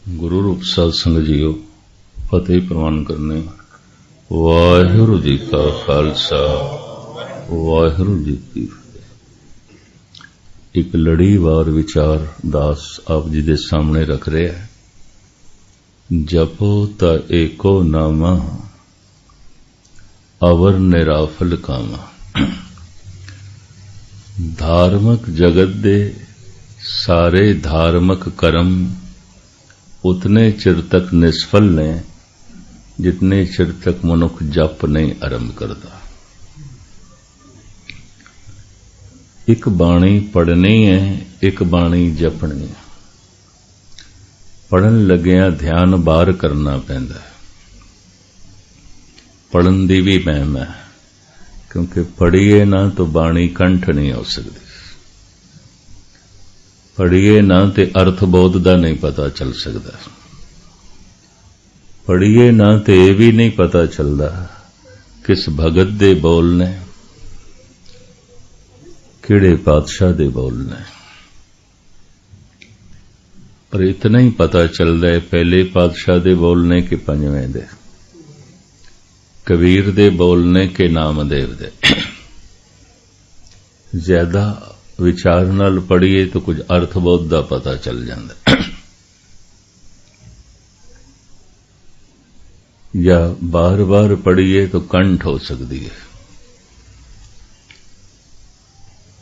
गुरु रूप साध संगत जीओ फतेह प्रवान करने। वाहिगुरु जी का खालसा वाहिगुरु जी की फतेह। एक लड़ीवार विचार दास आप जी दे सामने रख रहे हैं। जपो ता एको नामा अवर निराफल कामा। धार्मिक जगत दे सारे धार्मिक कर्म उतने चिर तक निष्फल ने जितने चिर तक मनुख जप नहीं आरंभ करता। एक बाणी पढ़नी है, एक बाणी जपनी है। पढ़न लग्या ध्यान बाहर करना पैंदा। पढ़न दी भी महिमा है, क्योंकि पढ़िए ना तो बाणी कंठ नहीं हो सकती। पढ़िए ना ते अर्थबोध दा नहीं पता चल सकता। पढ़िए ना ते ये भी नहीं पता चलता किस भगत दे बोल ने, किहड़े पातशाह दे बोल ने। पर इतना ही पता चलता है पहले पातशाह दे बोलने के पंजवें दे, कबीर दे बोलने के नामदेव दे। ज्यादा विचार नाल पढ़िए तो कुछ अर्थबोध दा पता चल जाता। या बार बार पढ़िए तो कंठ हो सकती है।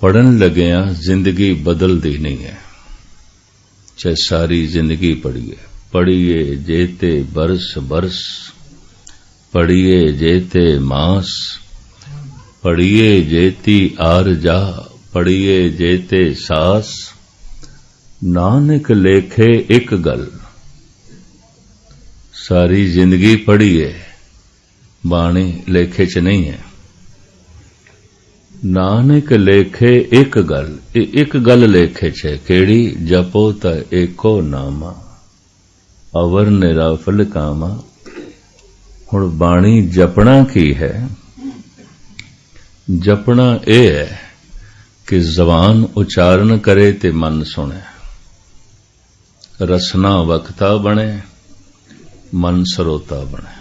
पढ़न लग्या जिंदगी बदलती नहीं है, चाहे सारी जिंदगी पढ़िए। पढ़िए जेते बरस बरस, पढ़िए जेते मास, पढ़िए जेती आर जा, पढ़िए जेते सास। नानक लेखे एक गल। सारी जिंदगी पढ़िए, बाणी लेखे च नहीं है। नानक लेखे एक गल, एक गल लेखे च केड़ी। जपो ता एको नामा अवर निराफल कामा। हुण बाणी जपना की है? जपना ए है कि जबान उच्चारण करे ते मन सुने, रसना वक्ता बने, मन सरोता बने।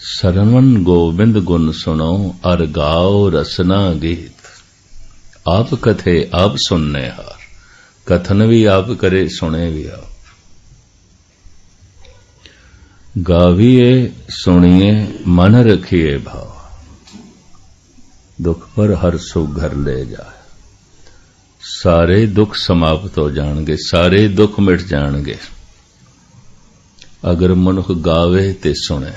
सरवण गोविंद गुण सुनो अर गाओ रसना गीत। आप कथे आप सुनने हार, कथन भी आप करे सुने भी आप। गाविए सुनिए मन रखिए भाव, दुख पर हर सुख घर ले जाए। सारे दुख समाप्त हो जाएंगे, सारे दुख मिट जाएंगे अगर मनुख गावे ते सुने।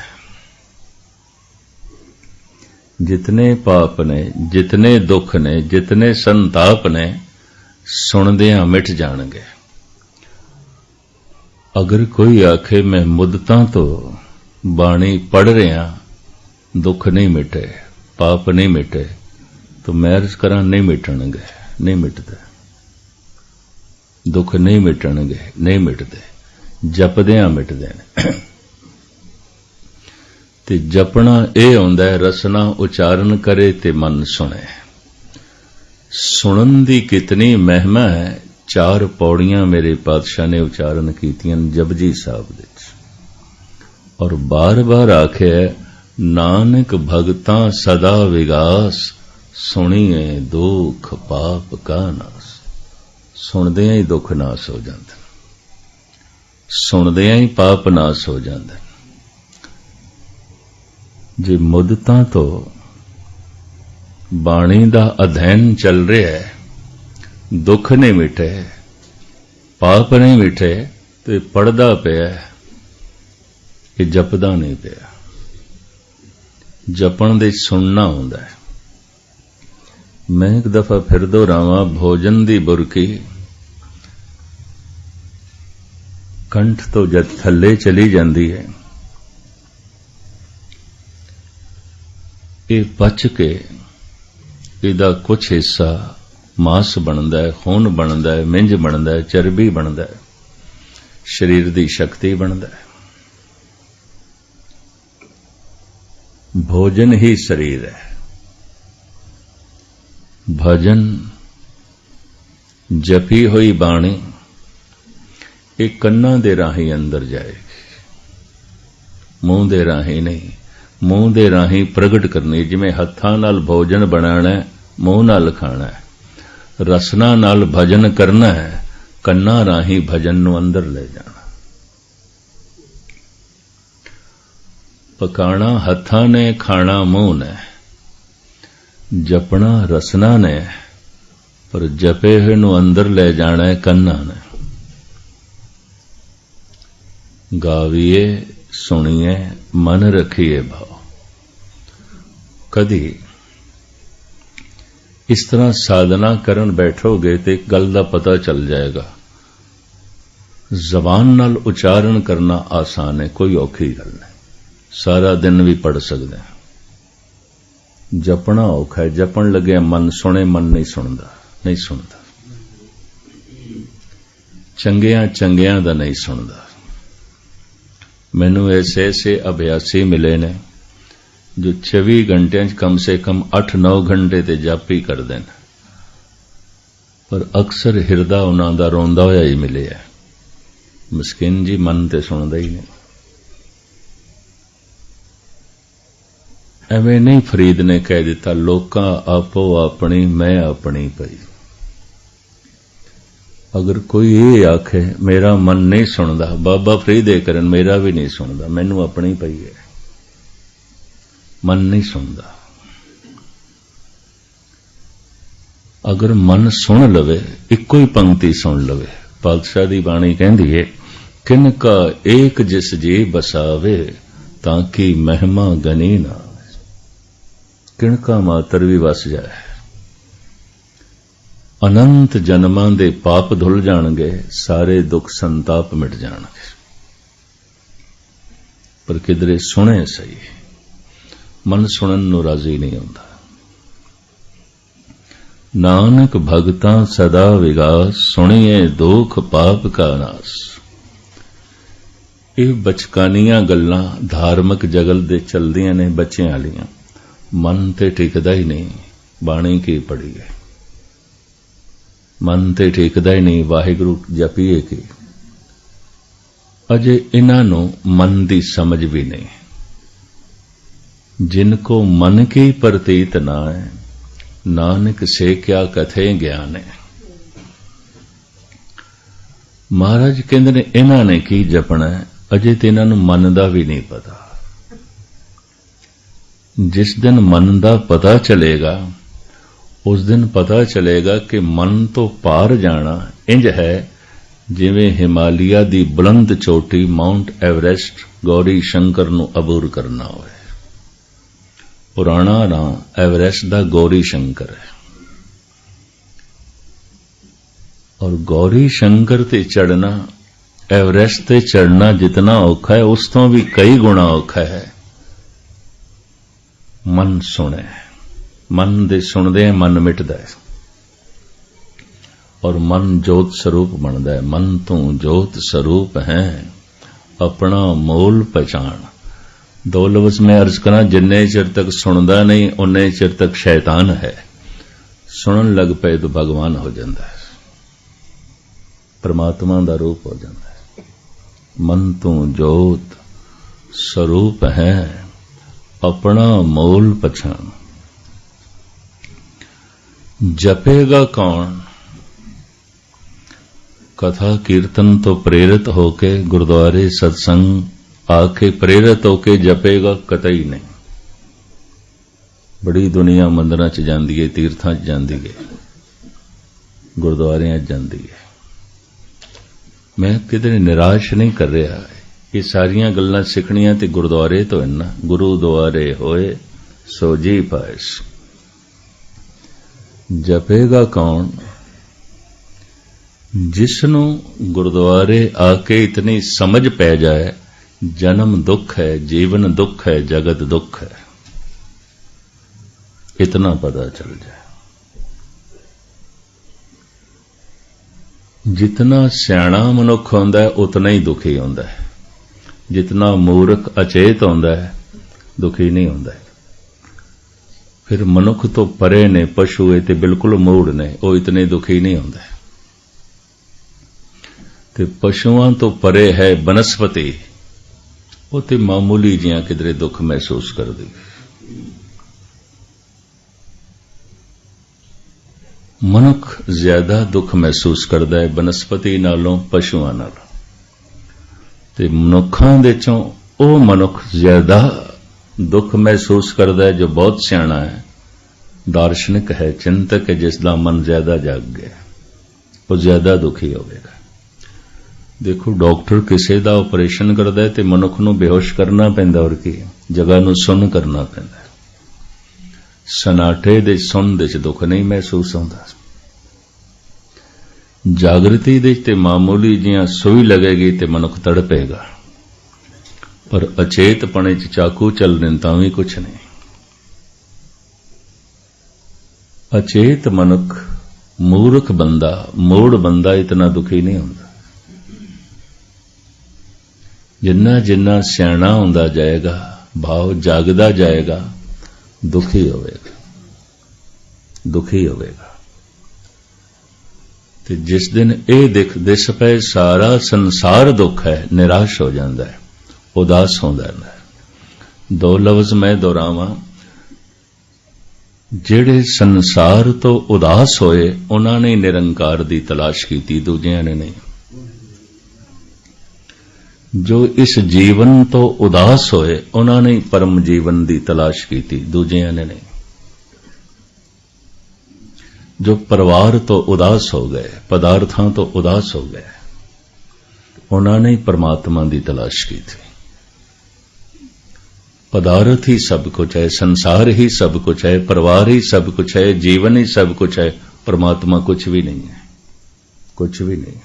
जितने पाप ने, जितने दुख ने, जितने संताप ने सुनदियां मिट जाएंगे। अगर कोई आखे मैं मुद्दतां तो बाणी पढ़ रहा, दुख नहीं मिटे, पाप नहीं मिटे, तो मैं अर्ज करा नहीं मिटणगे, नहीं मिटते। दुख नहीं मिटणगे, नहीं मिटते, जपदियां मिटदे ने। ते जपना ये हुंदा है रसना उच्चारण करे ते मन सुने। सुनन दी कितनी महिमा है। 4 पौड़ियां मेरे पातशाह ने उच्चारण कीतियां जपजी साहब दे, और बार बार आखे नानक भगतां सदा विगास, सुनिए दुख पाप का नास। सुनदियां ही दुख नाश हो जाते, सुनदियां ही पाप नाश हो जाते। जे मुद्दतां तो बाणी दा अध्ययन चल रहा है, दुख नहीं मिटे, पाप नहीं मिटे, तो पढ़दा पिया, ये जपदा नहीं पिया। जपण दे सुनना हुंदा है। मैं एक दफा फिर दोहरावां, भोजन दी बुरकी कंठ तो जद थले चली जाती है, ये पच के इहदा कुछ हिस्सा मांस बनता है, खून बनता है, मिंज बनता है, चर्बी बनता है, शरीर की शक्ति बनता है। भोजन ही शरीर है। भजन जपी हुई बाणी ये कन्ना दे राही अंदर जाएगी, मूँह दे राही नहीं। मूँह दे राही प्रगट करनी, जिवें हत्थां नाल भोजन बनाना है, मूँह नाल खाना है। रसना नाल भजन करना है, कन्ना राही भजन नूं अंदर ले जाना। पकाना हत्थां ने, खाना मूँह ने, जपना रसना ने, पर जपे हुए नूं अंदर ले जाना है कन्ना ने। गावीए सुनिए मन रखिए भाव। कदी इस तरह साधना करन बैठोगे तो एक गल दा पता चल जाएगा, जबान नाल उच्चारण करना आसान है, कोई औखी गल नहीं, सारा दिन भी पढ़ सकते हैं। जपना औखा है, जपन लगे मन सुने, मन नहीं सुनता, नहीं सुनता। चंगियां चंगियां दा नहीं सुनता। मैनू ऐसे ऐसे अभ्यासी मिले ने जो 24 घंटे कम से कम 8-9 घंटे ते जप ही करते हैं, पर अक्सर हिरदा उन्हां दा रोंदा होया ही मिले है। मस्किन जी मन ते सुनदा ही नहीं। एवें नहीं फरीद ने कह दिता, लोकां आपो अपनी मैं अपनी पई। अगर कोई ये आखे मेरा मन नहीं सुनता, बाबा फरीद करन मेरा भी नहीं सुनता, मैनू अपनी पई है, मन नहीं सुनता। अगर मन सुन लवे, इको ही पंक्ति सुन लवे, पातशाह दी बाणी कहंदी है, किनका एक जिस जी बसावे ताकि महिमा गनी ना। किणका मातर भी वस जाए, अनंत जन्मां दे पाप धुल जाणगे, सारे दुख संताप मिट जाणगे। पर किधरे सुने सही, मन सुनन नूं राजी नहीं होंदा। नानक भगतां सदा विगास, सुनिए दुख पाप का नास। ये बचकानियां गल्लां धार्मिक जगल दे चलदियां ने, बच्चियां वालियां। मन ते टिकदा ही नहीं, बाणी की पढ़ी है। मन ते टिकदा ही नहीं, वाहिगुरु जपीए की। अजे इन्हां नूं मन दी समझ भी नहीं। जिनको मन की प्रतीत ना है, नानक से क्या कथे ज्ञान है। महाराज कहंदे ने इन्हां ने की जपना है, अजे ते इन्हां नूं मन दा भी नहीं पता। जिस दिन मन दा पता चलेगा, उस दिन पता चलेगा कि मन तो पार जाना इंज है जिवें हिमालय दी बुलंद चोटी माउंट एवरेस्ट गौरी शंकर नूं अबूर करना होवे। पुराना नाम एवरेस्ट दा गौरी शंकर है, और गौरी शंकर ते चढ़ना, एवरेस्ट ते चढ़ना जितना औखा है, उस तो भी कई गुणा औखा है मन सुने। मन दे सुनदे मन मिटदा है, और मन जोत स्वरूप बनदा है। मन तू जोत स्वरूप है, अपना मोल पहचान। दो लफ्ज़ में अर्ज करा, जिन्ने चिर तक सुनदा नहीं उन्ने चिर तक शैतान है, सुनन लग पे तो भगवान हो जाता है, परमात्मा दा रूप हो जाता है। मन तू जोत स्वरूप है, अपना मोल पहचान। जपेगा कौन? कथा कीर्तन तो प्रेरित होके, गुरुद्वारे सत्संग आके प्रेरित होके जपेगा कतई नहीं। बड़ी दुनिया मंदिरां च जांदी है, तीर्थां च जांदी है, गुरुद्वारियां च जांदी है। मैं किधरे निराश नहीं कर रहा है, ये सारियां गल्लां सिखणियां ते गुरुद्वारे तो इन्ना। गुरु द्वारे होए सो जी पाइस। जपेगा कौन? जिसनों गुरुद्वारे आके इतनी समझ पै जाए, जन्म दुख है, जीवन दुख है, जगत दुख है, इतना पता चल जाए। जितना सियाणा मनुख होंदा है उतना ही दुखी होंदा है, जितना मूर्ख अचेत होंदा है दुखी नहीं होंदा है। फिर मनुख तो परे ने, पशु ते बिल्कुल मूड़ ने, वो इतने दुखी नहीं होंदा है। ते पशुआं तो परे है बनस्पति, वो ते मामूली जियां किधरे दुख महसूस कर दी। मनुख ज्यादा दुख महसूस करता है बनस्पति नालों पशुआं नालों, ते मनुखां दे चों ओ मनुख ज्यादा दुख महसूस करता है जो बहुत सियाणा है, दार्शनिक है, चिंतक है, जिसका मन ज्यादा जाग गया, वो ज्यादा दुखी होगा। देखो डॉक्टर किसी का ऑपरेशन करता है तो मनुख नूं बेहोश करना पैंदा, और की जगह नूं सुन करना पैंदा। सनाटे दे सुन दे दुख नहीं महसूस होता। जागृति दे ते मामूली जियां सूई लगेगी तो मनुख तड़पेगा, पर अचेतपने च चाकू चलने तां भी कुछ नहीं। अचेत मनुख, मूर्ख बंदा, मूड़ बंदा इतना दुखी नहीं होता। जिन्ना जिन्ना सियाणा होंदा जाएगा, भाव जागदा जाएगा, दुखी होवेगा, दुखी होवेगा। ते जिस दिन ये दिस पे सारा संसार दुख है, निराश हो जाता है, उदास हो जाता है। दो लफ्ज मैं दोहरावां, जेड़े संसार तो उदास होए उन्होंने निरंकार की तलाश की, दूजिया ने नहीं। जो इस जीवन तो उदास होए उन्होंने परम जीवन की तलाश की, दूजिया ने नहीं। जो परिवार तो उदास हो गए, पदार्थां तो उदास हो गए, उन्होंने परमात्मा की तलाश की थी। पदार्थ ही सब कुछ है, संसार ही सब कुछ है, परिवार ही सब कुछ है, जीवन ही सब कुछ है, परमात्मा कुछ भी नहीं है, कुछ भी नहीं।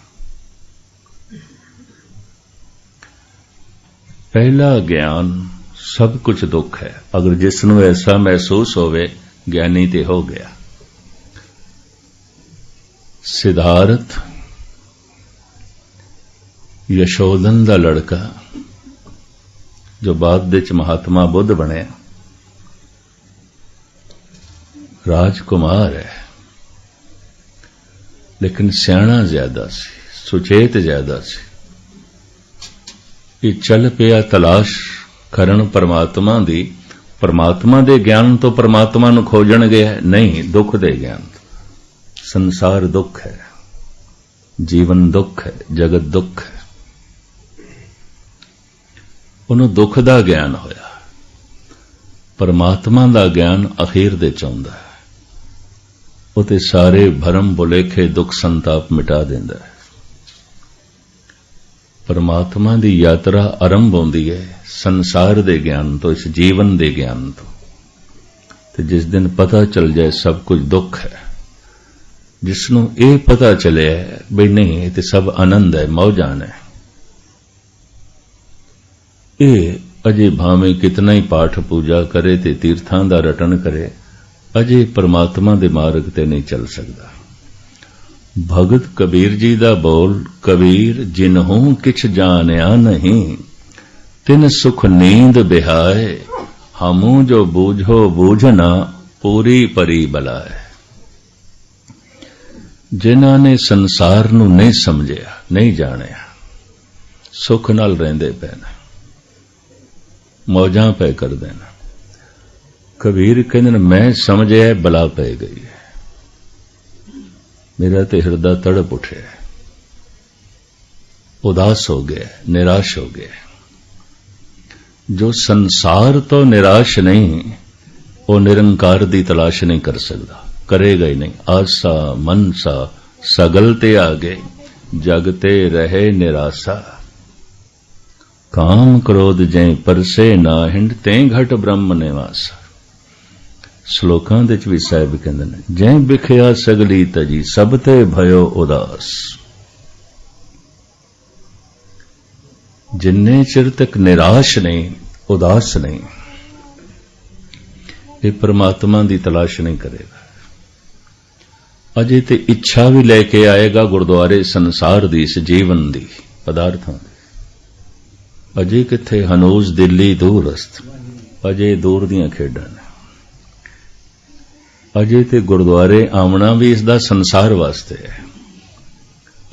पहला ज्ञान सब कुछ दुख है, अगर जिसनों ऐसा महसूस होवे ज्ञानी ते हो गया। सिद्धार्थ यशोधन दा लड़का जो बाद विच महात्मा बुद्ध बने, राजकुमार है, लेकिन सियाणा ज्यादा सी, सुचेत ज्यादा सी। ये चल पिया तलाश करन परमात्मा दी, परमात्मा दे ज्ञान तो परमात्मा नूं खोजण गया, नहीं दुख दे ज्ञान तो। संसार दुख है, जीवन दुख है, जगत दुख है। उन्हों दुख का ज्ञान होया, परमात्मा का ज्ञान अखीर दे चाहुंदा है, उते सारे भरम भुलेखे दुख संताप मिटा देंदा है। परमात्मा की यात्रा आरंभ होंदी है संसार दे ज्ञान तो, इस जीवन दे ज्ञान तो। जिस दिन पता चल जाए सब कुछ दुख है, जिसनों ये पता चले बई नहीं ये सब आनंद है, मौजान है, ये अजे भावें कितना ही पाठ पूजा करे ते तीर्थां दा रटन करे, अजे परमात्मा दे मार्ग ते नहीं चल सकता। भगत कबीर जी दा बोल, कबीर जिन्हों किछ जानिया नहीं, तिन सुख नींद बिहाए, हमू जो बूझो बूझना, पूरी परी बलाए। जिन्हां ने संसार नूं नहीं समझिया, नहीं जानिया, सुख नाल रहिंदे पे ने, मौजां पे कर देना। कबीर कहंदे मैं समझिया बला पै गई है, मेरा तो हृदय तड़प उठे, उदास हो गया, निराश हो गया। जो संसार तो निराश नहीं, वो निरंकार की तलाश नहीं कर सकता, करेगा ही नहीं। आसा मनसा सगलते आगे, जगते रहे निराशा। काम क्रोध जै परसे ना हिंड, ते घट ब्रह्म निवासा। श्लोकां दे च भी साहिब कहंदे ने, जै बिखया सगली तजी, सब ते भयो उदास। जिन्ने चिर तक निराश नहीं, उदास नहीं, ये परमात्मा की तलाश नहीं करेगा। अजे ते इच्छा भी लेके आएगा गुरुद्वारे संसार दी, इस जीवन दी, पदार्थों दी। अजे किथे हनूज दिल्ली दूरस्त, अजे दूर दियां खेडां ने। अजे ते गुरुद्वारे आमना भी इसदा संसार वास्ते है,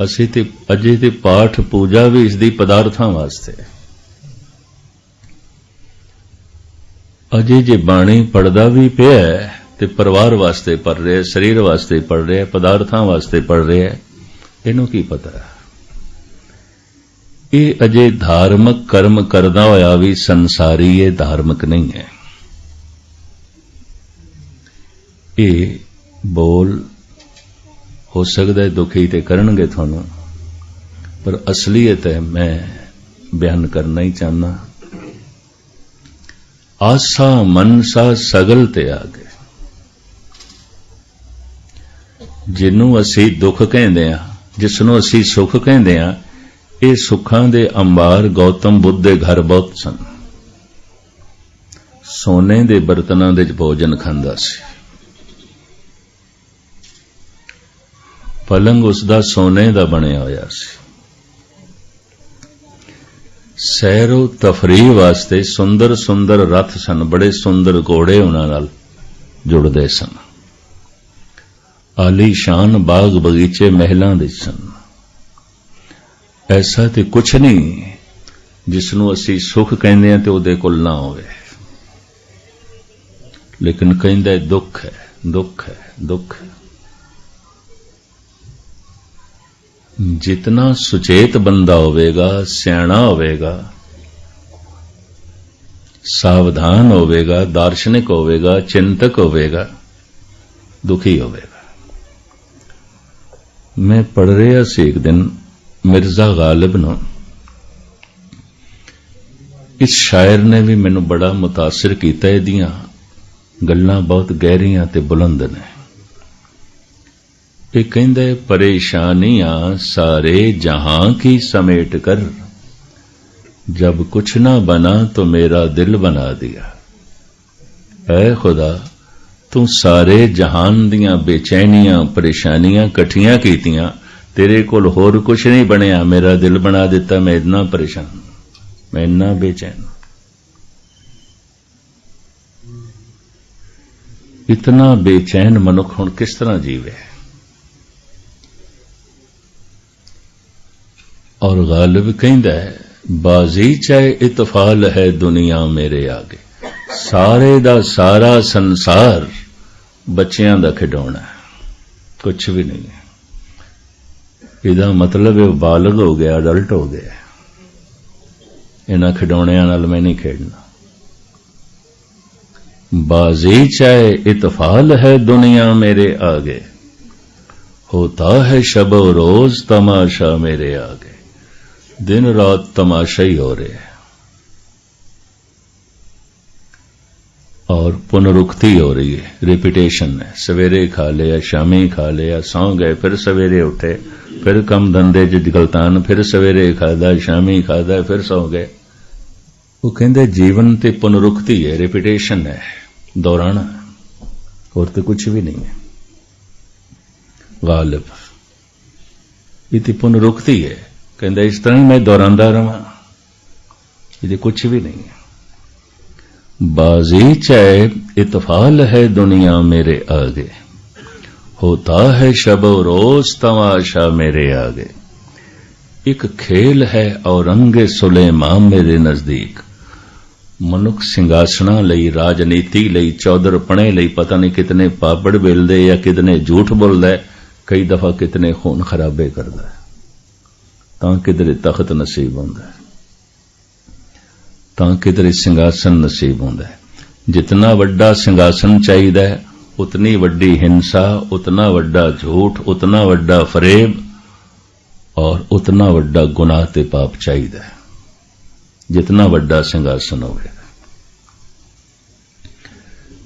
ਅਸੀਂ ਤੇ ਅਜੇ ਤੇ ਪਾਠ ਪੂਜਾ ਵੀ ਇਸ ਦੀ ਪਦਾਰਥਾਂ ਵਾਸਤੇ, ਅਜੇ ਜੇ ਬਾਣੀ ਪੜਦਾ ਵੀ ਪਿਆ ਤੇ ਪਰਿਵਾਰ ਵਾਸਤੇ ਪੜ ਰਿਹਾ, ਸਰੀਰ ਵਾਸਤੇ ਪੜ ਰਿਹਾ, ਪਦਾਰਥਾਂ ਵਾਸਤੇ ਪੜ ਰਿਹਾ, ਇਹਨੂੰ ਕੀ ਪਤਾ? ਇਹ ਅਜੇ ਧਾਰਮਿਕ ਕਰਮ ਕਰਦਾ ਹੋਇਆ ਵੀ ਸੰਸਾਰੀ, ਇਹ ਧਾਰਮਿਕ ਨਹੀਂ ਹੈ। ਇਹ ਬੋਲ ਹੋ ਸਕਦਾ ਹੈ ਦੁਖੀ ਤੇ ਕਰਨਗੇ ਤੁਹਾਨੂੰ, ਪਰ ਅਸਲੀਅਤ ਹੈ ਮੈਂ ਬਿਆਨ ਕਰਨਾ ਹੀ ਚਾਹੁੰਦਾ। ਆਸਾ ਮਨਸਾ ਸਗਲ ਤੇ ਆ ਗਏ। ਜਿਹਨੂੰ ਅਸੀਂ ਦੁੱਖ ਕਹਿੰਦੇ ਆ, ਜਿਸ ਨੂੰ ਅਸੀਂ ਸੁੱਖ ਕਹਿੰਦੇ ਆ, ਇਹ ਸੁੱਖਾਂ ਦੇ ਅੰਬਾਰ ਗੌਤਮ ਬੁੱਧ ਦੇ ਘਰ ਬਹੁਤ ਸਨ। ਸੋਨੇ ਦੇ ਬਰਤਨਾਂ ਦੇ ਵਿੱਚ ਭੋਜਨ ਖਾਂਦਾ ਸੀ, ਪਲੰਗ ਉਸ ਦਾ ਸੋਨੇ ਦਾ ਬਣਿਆ ਹੋਇਆ ਸੀ। ਸੈਰੋ ਤਫਰੀਹ ਵਾਸਤੇ ਸੁੰਦਰ ਸੁੰਦਰ ਰਥ ਸਨ, ਬੜੇ ਸੁੰਦਰ ਘੋੜੇ ਉਹਨਾਂ ਨਾਲ ਜੁੜਦੇ ਸਨ। ਆਲੀਸ਼ਾਨ ਬਾਗ ਬਗੀਚੇ ਮਹਿਲਾਂ ਦੇ ਸਨ। ਐਸਾ ਤੇ ਕੁਛ ਨਹੀਂ ਜਿਸ ਨੂੰ ਅਸੀਂ ਸੁੱਖ ਕਹਿੰਦੇ ਹਾਂ ਤੇ ਉਹਦੇ ਕੋਲ ਨਾ ਹੋਵੇ, ਲੇਕਿਨ ਕਹਿੰਦਾ ਦੁੱਖ ਹੈ, ਦੁੱਖ ਹੈ, ਦੁੱਖ ਹੈ। जितना सुचेत बंदा होवेगा, सियाणा होवेगा, सावधान होवेगा, दार्शनिक होवेगा, चिंतक होवेगा, दुखी होवेगा। मैं पढ़ रहा सी एक दिन मिर्जा गालिब नूं, इस शायर ने भी मैनूं बड़ा मुतासिर कीता। इहदियां गल्लां बहुत गहरियां ते बुलंद ने। ये कहंदे परेशानियां सारे जहां की समेट कर, जब कुछ ना बना तो मेरा दिल बना दिया। ऐ खुदा तू सारे जहान दियां बेचैनियां परेशानियां कठियां कीतियां, तेरे कोल होर कुछ नहीं बनया, मेरा दिल बना दिता। मैं इतना परेशान, मैं इतना बेचैन, इतना बेचैन मनुख हुण किस तरह जीवे। और गालिब कहंदा है बाजी चाहे इतफाल है दुनिया मेरे आगे। सारे दा सारा संसार बच्चियां दा खिडौना है, कुछ भी नहीं है। इहदा मतलब है बालग हो गया, अडल्ट हो गया, इन्हां खिडौणियां नाल मैं नहीं खेडना। बाजी चाहे इतफाल है दुनिया मेरे आगे, होता है शब रोज तमाशा मेरे आगे। दिन रात तमाशा ही हो रहे हैं और पुनरुक्ति हो रही है, रिपीटेशन है। सवेरे खा लिया, शामी खा लिया, सौ गए, फिर सवेरे उठे, फिर कम धंधे च गलतान, फिर सवेरे खादा, शामी खादा, फिर सौ गए। वो कहते जीवन ते पुनरुक्ति है, रिपीटेशन है, दोहराना, और तो कुछ भी नहीं है। गालिब ये पुनरुक्ति है, कहता इस तरह मैं दोहरांदा रहा, ये कुछ भी नहीं है। बाजी चाहे इतफाल है दुनिया मेरे आगे, होता है शब रोज तमाशा मेरे आगे। एक खेल है औरंगे सुलेमां मेरे नजदीक। मनुख सिंघासना लई, राजनीति लई, चौधरपणे लई पता नहीं कितने पापड़ बेलदे या कितने झूठ बोलदा है, कई दफा कितने खून खराबे करदा है, तां किधरे तख्त नसीब होंदा है, तां किधरे सिंघासन नसीब होंदा है। जितना वड्डा सिंघासन चाहिदा है, उतनी वड्डी हिंसा, उतना वड्डा झूठ, उतना वड्डा फरेब और उतना वड्डा गुनाह ते पाप चाहिदा है, जितना वड्डा सिंघासन होवेगा।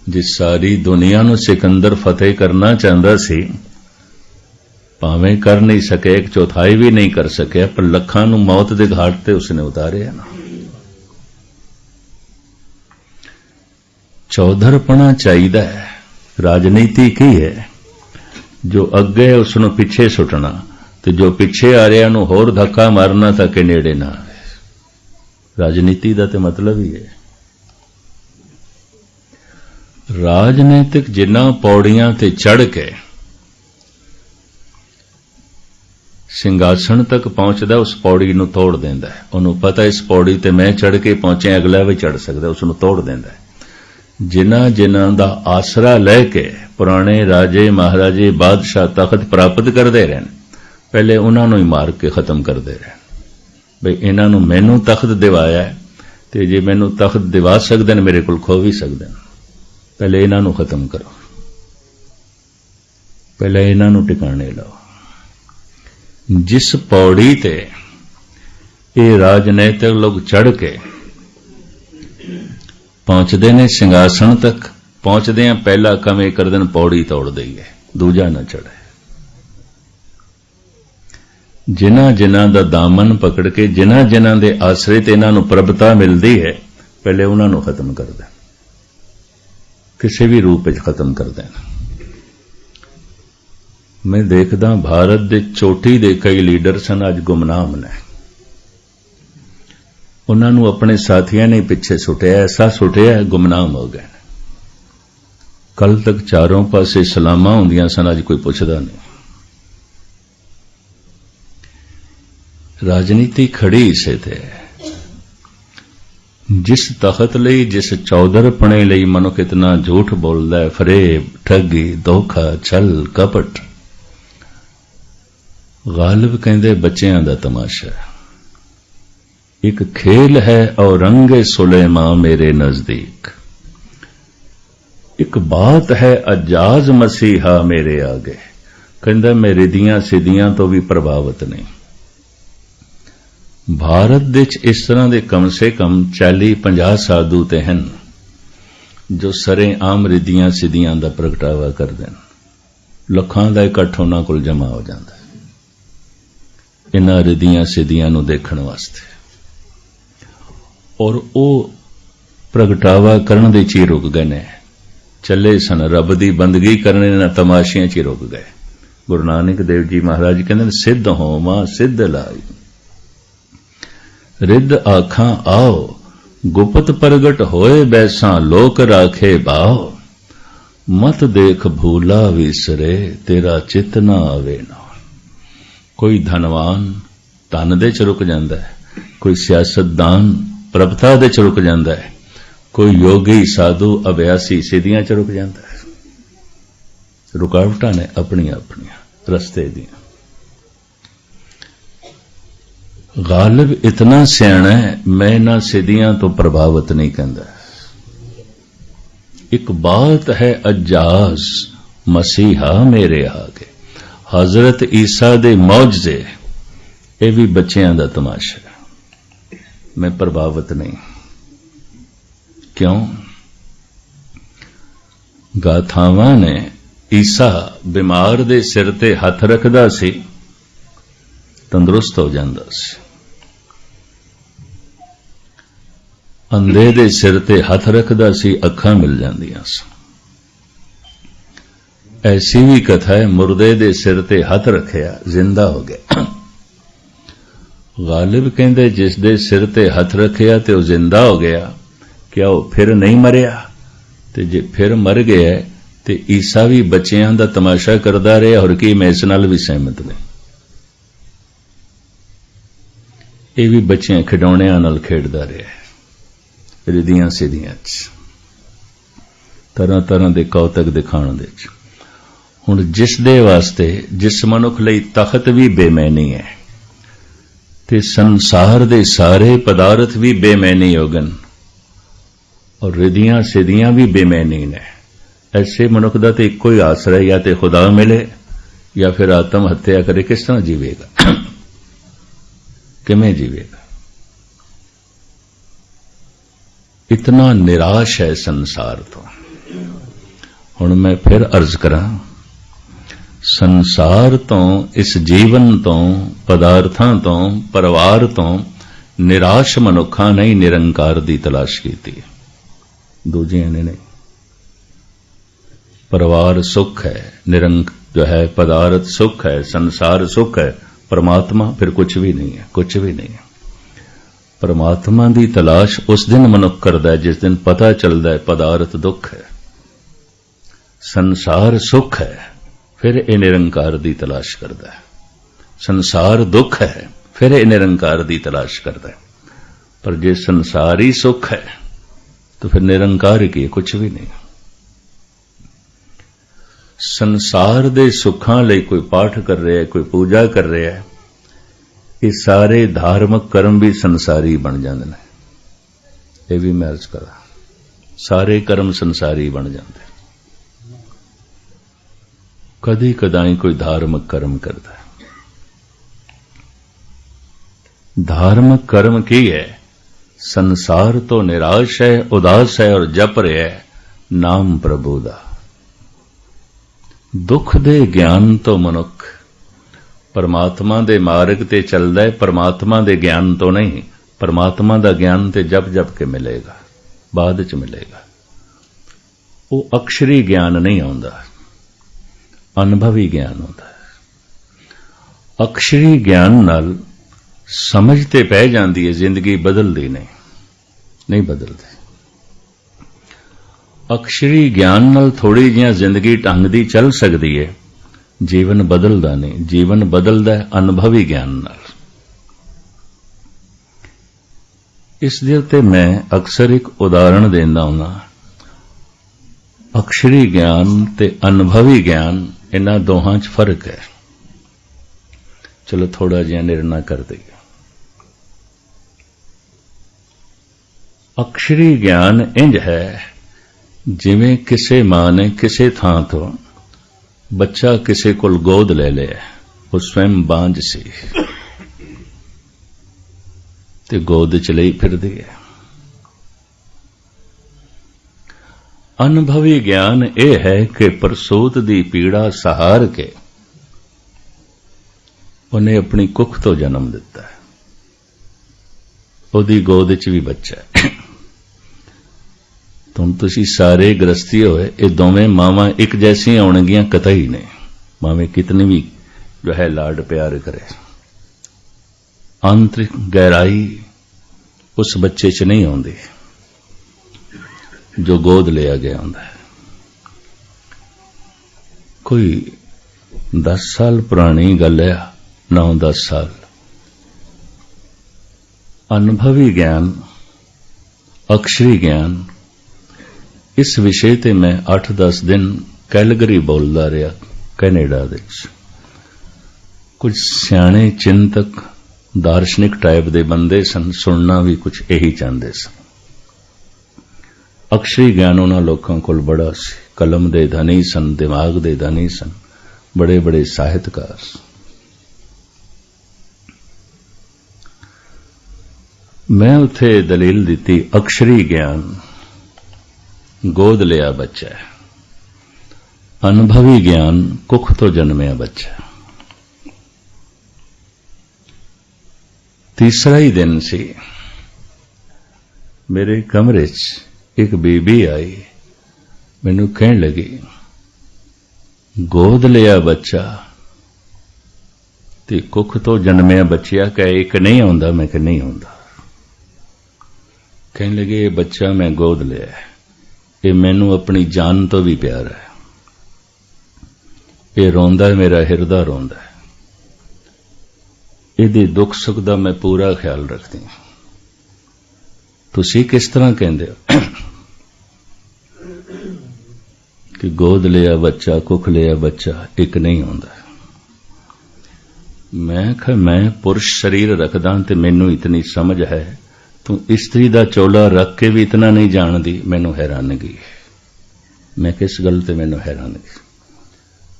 जिस सारी दुनिया नूं सिकंदर फतेह करना चाहता सी, भावें कर नहीं सके, एक चौथाई भी नहीं कर सके, पर लखां नूं मौत दे घाट ते उसने उतारे ना। चौधरपना चाहिदा है। राजनीति की है, जो अगे है उसनूं पिछे सुटना, ते जो पिछे आ रहा नूं होर धक्का मारना ताकि नेड़े ना आवे। राजनीति दा ते मतलब ही है। राजनीतिक जिन्ना पौड़ियां ते चढ़ के ਸਿੰਘਾਸਣ ਤੱਕ ਪਹੁੰਚਦਾ, ਉਸ ਪੌੜੀ ਨੂੰ ਤੋੜ ਦਿੰਦਾ ਹੈ। ਉਹਨੂੰ ਪਤਾ ਇਸ ਪੌੜੀ ਤੇ ਮੈਂ ਚੜ੍ਹ ਕੇ ਪਹੁੰਚਿਆ, ਅਗਲਾ ਵੀ ਚੜ੍ਹ ਸਕਦਾ, ਉਸ ਨੂੰ ਤੋੜ ਦਿੰਦਾ ਹੈ। ਜਿਨ੍ਹਾਂ ਜਿਨ੍ਹਾਂ ਦਾ ਆਸਰਾ ਲੈ ਕੇ ਪੁਰਾਣੇ ਰਾਜੇ ਮਹਾਰਾਜੇ ਬਾਦਸ਼ਾਹ ਤਖਤ ਪ੍ਰਾਪਤ ਕਰਦੇ ਰਹਿਣ, ਪਹਿਲੇ ਉਹਨਾਂ ਨੂੰ ਹੀ ਮਾਰ ਕੇ ਖਤਮ ਕਰਦੇ ਰਹਿਣ। ਬਈ ਇਹਨਾਂ ਨੂੰ ਮੈਨੂੰ ਤਖਤ ਦਿਵਾਇਆ, ਤੇ ਜੇ ਮੈਨੂੰ ਤਖਤ ਦਿਵਾ ਸਕਦੇ ਨੇ ਮੇਰੇ ਕੋਲ ਖੋ ਵੀ ਸਕਦੇ ਨੇ, ਪਹਿਲੇ ਇਹਨਾਂ ਨੂੰ ਖਤਮ ਕਰੋ, ਪਹਿਲੇ ਇਹਨਾਂ ਨੂੰ ਟਿਕਾਣੇ ਲਾਓ। ਜਿਸ ਪੌੜੀ ਤੇ ਇਹ ਰਾਜਨੀਤਿਕ ਲੋਕ ਚੜ੍ਹ ਕੇ ਪਹੁੰਚਦੇ ਨੇ ਸਿੰਘਾਸਣ ਤੱਕ, ਪਹੁੰਚਦੇ ਆ ਪਹਿਲਾ ਕੰਮ ਇਹ ਕਰਦੇ ਨੇ, ਪੌੜੀ ਤੋੜ ਦਈਏ, ਦੂਜਾ ਨਾ ਚੜ੍ਹੇ। ਜਿਨ੍ਹਾਂ ਜਿਨ੍ਹਾਂ ਦਾ ਦਾਮਨ ਪਕੜ ਕੇ, ਜਿਨ੍ਹਾਂ ਜਿਨ੍ਹਾਂ ਦੇ ਆਸਰੇ ਤੇ ਇਹਨਾਂ ਨੂੰ ਪ੍ਰਭਤਾ ਮਿਲਦੀ ਹੈ, ਪਹਿਲੇ ਉਹਨਾਂ ਨੂੰ ਖਤਮ ਕਰ ਦੇਣ, ਕਿਸੇ ਵੀ ਰੂਪ ਵਿੱਚ ਖਤਮ ਕਰ ਦੇਣ। ਮੈਂ ਦੇਖਦਾ ਭਾਰਤ ਦੇ ਚੋਟੀ ਦੇ ਕਈ ਲੀਡਰ ਸਨ, ਅੱਜ ਗੁਮਨਾਮ ਨੇ। ਉਹਨਾਂ ਨੂੰ ਆਪਣੇ ਸਾਥੀਆਂ ਨੇ ਪਿੱਛੇ ਸੁੱਟਿਆ, ਐਸਾ ਸੁੱਟਿਆ ਗੁਮਨਾਮ ਹੋ ਗਏ। ਕੱਲ ਤੱਕ ਚਾਰੋਂ ਪਾਸੇ ਸਲਾਮਾਂ ਹੁੰਦੀਆਂ ਸਨ, ਅੱਜ ਕੋਈ ਪੁੱਛਦਾ ਨਹੀਂ। ਰਾਜਨੀਤੀ ਖੜੀ ਇਸੇ ਤੇ ਹੈ। ਜਿਸ ਤਖਤ ਲਈ, ਜਿਸ ਚੌਧਰਪਣੇ ਲਈ ਮਨੁੱਖ ਇਤਨਾ ਝੂਠ ਬੋਲਦਾ ਹੈ, ਫਰੇਬ, ਠੱਗੀ, ਧੋਖਾ, ਛਲ, ਕਪਟ, ਗਾਲਿਬ ਕਹਿੰਦੇ ਬੱਚਿਆਂ ਦਾ ਤਮਾਸ਼ਾ। ਇੱਕ ਖੇਲ ਹੈ ਔਰੰਗੇ ਸੁਲੇਮਾਂ ਮੇਰੇ ਨਜ਼ਦੀਕ, ਇੱਕ ਬਾਤ ਹੈ ਅਜਾਜ਼ ਮਸੀਹਾ ਮੇਰੇ ਆਗੇ। ਕਹਿੰਦਾ ਮੈਂ ਰਿਧੀਆਂ ਸਿੱਧੀਆਂ ਤੋਂ ਵੀ ਪ੍ਰਭਾਵਿਤ ਨਹੀਂ। ਭਾਰਤ ਵਿੱਚ ਇਸ ਤਰ੍ਹਾਂ ਦੇ ਕਮ ਸੇ ਕਮ 40-50 ਸਾਧੂ ਤੇ ਹਨ ਜੋ ਸਰੇਆਮ ਰਿਧੀਆਂ ਸਿੱਧੀਆਂ ਦਾ ਪ੍ਰਗਟਾਵਾ ਕਰਦੇ ਹਨ। ਲੱਖਾਂ ਦਾ ਇਕੱਠ ਉਹਨਾਂ ਕੋਲ ਜਮ੍ਹਾਂ ਹੋ ਜਾਂਦਾ ਹੈ ਇਹਨਾਂ ਰਿਧੀਆਂ ਸਿੱਧੀਆਂ ਨੂੰ ਦੇਖਣ ਵਾਸਤੇ, ਔਰ ਉਹ ਪ੍ਰਗਟਾਵਾ ਕਰਨ ਦੇ ਚ ਹੀ ਰੁਕ ਗਏ ਨੇ। ਚੱਲੇ ਸਨ ਰੱਬ ਦੀ ਬੰਦਗੀ ਕਰਨ, ਇਹਨਾਂ ਤਮਾਸ਼ਿਆਂ ਚ ਹੀ ਰੁਕ ਗਏ। ਗੁਰੂ ਨਾਨਕ ਦੇਵ ਜੀ ਮਹਾਰਾਜ ਕਹਿੰਦੇ ਸਿੱਧ ਹੋਵਾਂ ਸਿੱਧ ਲਾਈ, ਰਿੱਧ ਆਖਾਂ ਆਓ, ਗੁਪਤ ਪ੍ਰਗਟ ਹੋਏ ਬੈਸਾਂ ਲੋਕ ਰਾਖੇ ਬਾਓ। ਮਤ ਦੇਖ ਭੂਲਾ ਵਿਸਰੇ ਤੇਰਾ ਚਿਤ ਨਾ ਆਵੇ ਨਾ। ਕੋਈ ਧਨਵਾਨ ਧਨ ਦੇ ਚ ਰੁਕ ਜਾਂਦਾ ਹੈ, ਕੋਈ ਸਿਆਸਤਦਾਨ ਪ੍ਰਭਤਾ ਦੇ ਚ ਰੁਕ ਜਾਂਦਾ ਹੈ, ਕੋਈ ਯੋਗੀ ਸਾਧੂ ਅਭਿਆਸੀ ਸਿੱਧੀਆਂ ਚ ਰੁਕ ਜਾਂਦਾ ਹੈ। ਰੁਕਾਵਟਾਂ ਨੇ ਆਪਣੀਆਂ ਆਪਣੀਆਂ ਰਸਤੇ ਦੀਆਂ। ਗਾਲਿਬ ਇਤਨਾ ਸਿਆਣਾ ਹੈ, ਮੈਂ ਇਹਨਾਂ ਸਿੱਧੀਆਂ ਤੋਂ ਪ੍ਰਭਾਵਿਤ ਨਹੀਂ ਕਹਿੰਦਾ। ਇੱਕ ਬਾਤ ਹੈ ਅਜਾਜ਼ ਮਸੀਹਾ ਮੇਰੇ ਆਗੇ, ਹਜ਼ਰਤ ਈਸਾ ਦੇ ਮੌਜਜ਼ੇ, ਇਹ ਵੀ ਬੱਚਿਆਂ ਦਾ ਤਮਾਸ਼ਾ। ਮੈਂ ਪ੍ਰਭਾਵਿਤ ਨਹੀਂ। ਕਿਉਂ? ਗਾਥਾਵਾਂ ਨੇ ਈਸਾ ਬਿਮਾਰ ਦੇ ਸਿਰ ਤੇ ਹੱਥ ਰੱਖਦਾ ਸੀ, ਤੰਦਰੁਸਤ ਹੋ ਜਾਂਦਾ ਸੀ। ਅੰਧੇ ਦੇ ਸਿਰ ਤੇ ਹੱਥ ਰੱਖਦਾ ਸੀ, ਅੱਖਾਂ ਮਿਲ ਜਾਂਦੀਆਂ ਸਨ। ਐਸੀ ਵੀ ਕਥਾ ਹੈ, ਮੁਰਦੇ ਦੇ ਸਿਰ ਤੇ ਹੱਥ ਰੱਖਿਆ, ਜ਼ਿੰਦਾ ਹੋ ਗਿਆ। ਗਾਲਿਬ ਕਹਿੰਦੇ ਜਿਸ ਦੇ ਸਿਰ ਤੇ ਹੱਥ ਰੱਖਿਆ ਤੇ ਉਹ ਜ਼ਿੰਦਾ ਹੋ ਗਿਆ, ਕਿਆ ਉਹ ਫਿਰ ਨਹੀਂ ਮਰਿਆ? ਤੇ ਜੇ ਫਿਰ ਮਰ ਗਿਆ ਤੇ ਈਸਾ ਵੀ ਬੱਚਿਆਂ ਦਾ ਤਮਾਸ਼ਾ ਕਰਦਾ ਰਿਹਾ, ਹੋਰ ਕੀ ਮੈਂ ਇਸ ਨਾਲ ਵੀ ਸਹਿਮਤ ਨਹੀਂ। ਇਹ ਵੀ ਬੱਚਿਆਂ ਖਿਡੌਣਿਆਂ ਨਾਲ ਖੇਡਦਾ ਰਿਹਾ, ਰਿਧੀਆਂ ਸਿੱਧੀਆਂ ਚ, ਤਰ੍ਹਾਂ ਤਰ੍ਹਾਂ ਦੇ ਕੌਤਕ ਦਿਖਾਉਣ ਦੇ ਚ। ਹੁਣ ਜਿਸ ਦੇ ਵਾਸਤੇ, ਜਿਸ ਮਨੁੱਖ ਲਈ ਤਖਤ ਵੀ ਬੇਮੈਨੀ ਹੈ ਤੇ ਸੰਸਾਰ ਦੇ ਸਾਰੇ ਪਦਾਰਥ ਵੀ ਬੇਮੈਨੀ ਹੋ ਗਏ ਔਰ ਰਿਧੀਆਂ ਸਿੱਧੀਆਂ ਵੀ ਬੇਮੈਨੀ ਨੇ, ਐਸੇ ਮਨੁੱਖ ਦਾ ਤੇ ਇੱਕੋ ਹੀ ਆਸਰਾ, ਜਾਂ ਤੇ ਖੁਦਾ ਮਿਲੇ ਜਾਂ ਫਿਰ ਆਤਮ ਹੱਤਿਆ ਕਰੇ। ਕਿਸ ਤਰ੍ਹਾਂ ਜੀਵੇਗਾ? ਕਿਵੇਂ ਜੀਵੇਗਾ? ਇਤਨਾ ਨਿਰਾਸ਼ ਹੈ ਸੰਸਾਰ ਤੋਂ। ਹੁਣ ਮੈਂ ਫਿਰ ਅਰਜ਼ ਕਰਾਂ, ਸੰਸਾਰ ਤੋਂ, ਇਸ ਜੀਵਨ ਤੋਂ, ਪਦਾਰਥਾਂ ਤੋਂ, ਪਰਿਵਾਰ ਤੋਂ ਨਿਰਾਸ਼ ਮਨੁੱਖਾਂ ਨੇ ਨਿਰੰਕਾਰ ਦੀ ਤਲਾਸ਼ ਕੀਤੀ, ਦੂਜਿਆਂ ਨੇ ਨਹੀਂ। ਪਰਿਵਾਰ ਸੁਖ ਹੈ, ਜੋ ਹੈ ਪਦਾਰਥ ਸੁਖ ਹੈ, ਸੰਸਾਰ ਸੁਖ ਹੈ, परमात्मा फिर कुछ भी नहीं है, कुछ भी नहीं है। परमात्मा की तलाश उस दिन मनुख करता है जिस दिन पता चलता है पदार्थ दुख है, संसार सुख है, फिर ये निरंकार की तलाश करता है। संसार दुख है, फिर ये निरंकार की तलाश करता है। पर जे संसार ही सुख है तो फिर निरंकार की कुछ भी नहीं। संसार दे सुखां लई कोई पाठ कर रहा है, कोई पूजा कर रहा है, ये सारे धार्मिक कर्म भी संसारी बन जाते हैं। ये भी मैं अर्ज करा, सारे कर्म संसारी बन जाते। कदी कदाई कोई धार्मिक कर्म करता है। धार्मिक कर्म की है, संसार तो निराश है, उदास है और जप रहा है नाम प्रभु दा। दुख दे ज्ञान तो मनुख परमात्मा दे मार्ग ते चलदा है, परमात्मा दे ज्ञान तो नहीं। परमात्मा दा ज्ञान ते जप जप के मिलेगा, बाद च मिलेगा। वो अक्षरी ज्ञान नहीं आउंदा, अनुभवी ज्ञान होता है। अक्षरी ज्ञान नाल समझ ते पै जांदी है, जिंदगी बदलदी नहीं बदलदी। अक्षरी ज्ञान नाल थोड़ी जिहा जिंदगी ढंग दी चल सकती है, जीवन बदलदा नहीं। जीवन बदलदा है अनुभवी ज्ञान नाल। इस दे उत्ते मैं अक्सर एक उदाहरण देंदा हुंदा। अक्षरी ज्ञान ते अनुभवी ज्ञान, इन्हां दोहां च फर्क है। चलो थोड़ा जिहा निर्णय कर दईए। अक्षरी ज्ञान इंज है जिवें किसे मां ने किसे थां तो बच्चा किसे कोल गोद ले लिया, वो स्वयं बांझ सी ते गोद च लई फिरदी है। अनुभवी ज्ञान यह है कि प्रसूत दी पीड़ा सहार के उन्हें अपनी कुख तो जन्म दिता है, उहदी गोद च भी बच्चा है। तुसी सारे गृहस्थी होए, ये दोवें मावां एक जैसी आउणगियां कतई ने, मावें कितनी भी जो है लाड प्यार करे, आंतरिक गहराई उस बच्चे च नहीं आउंदी जो गोद लिया गया होंदा है। कोई 10 साल पुरानी गल है, 9-10 साल। अनुभवी ज्ञान, अक्षरी ज्ञान, इस विषय ते मैं 8-10 दिन कैलगरी बोलदा रहा, कैनेडा दे। कुछ सियाणे चिंतक दार्शनिक टाइप दे बंदे सन, सुनना भी कुछ यही चाहते सन। अक्षरी ज्ञान उन्हां लोकां कोल बड़ा सी, कलम दे धनी सन, दिमाग दे धनी सन, बड़े बड़े साहित्यकार। मैं उथे दलील दी, अक्षरी ज्ञान गोद लिया बच्चा है, अनुभवी ज्ञान कुख तो जन्मिया बच्चा। तीसरा ही दिन सी, मेरे कमरे च एक बीबी आई, मैनू कहने लगी गोद लिया बच्चा ते कुख तो जन्मिया बच्चिया कह एक नहीं आउंदा। मैं कह नहीं आउंदा। कहने लगे ये बच्चा मैं गोद लिया है, ये मैनू अपनी जान तो भी प्यार है, ये रोंदा है, मेरा हिरदा रोंदा है, इहदे दुख सुख दा मैं पूरा ख्याल रखती हूं। तुसी किस तरह कहंदे हो कि गोद लिया बच्चा कुख लिया बच्चा एक नहीं होंदा। मैं पुरुष शरीर रखदा ते मैनू इतनी समझ है, तू स्त्री दा चोला रख के भी इतना नहीं जानदी, मैनू हैरानगी। मैं किस गल ते मैनू हैरानगी।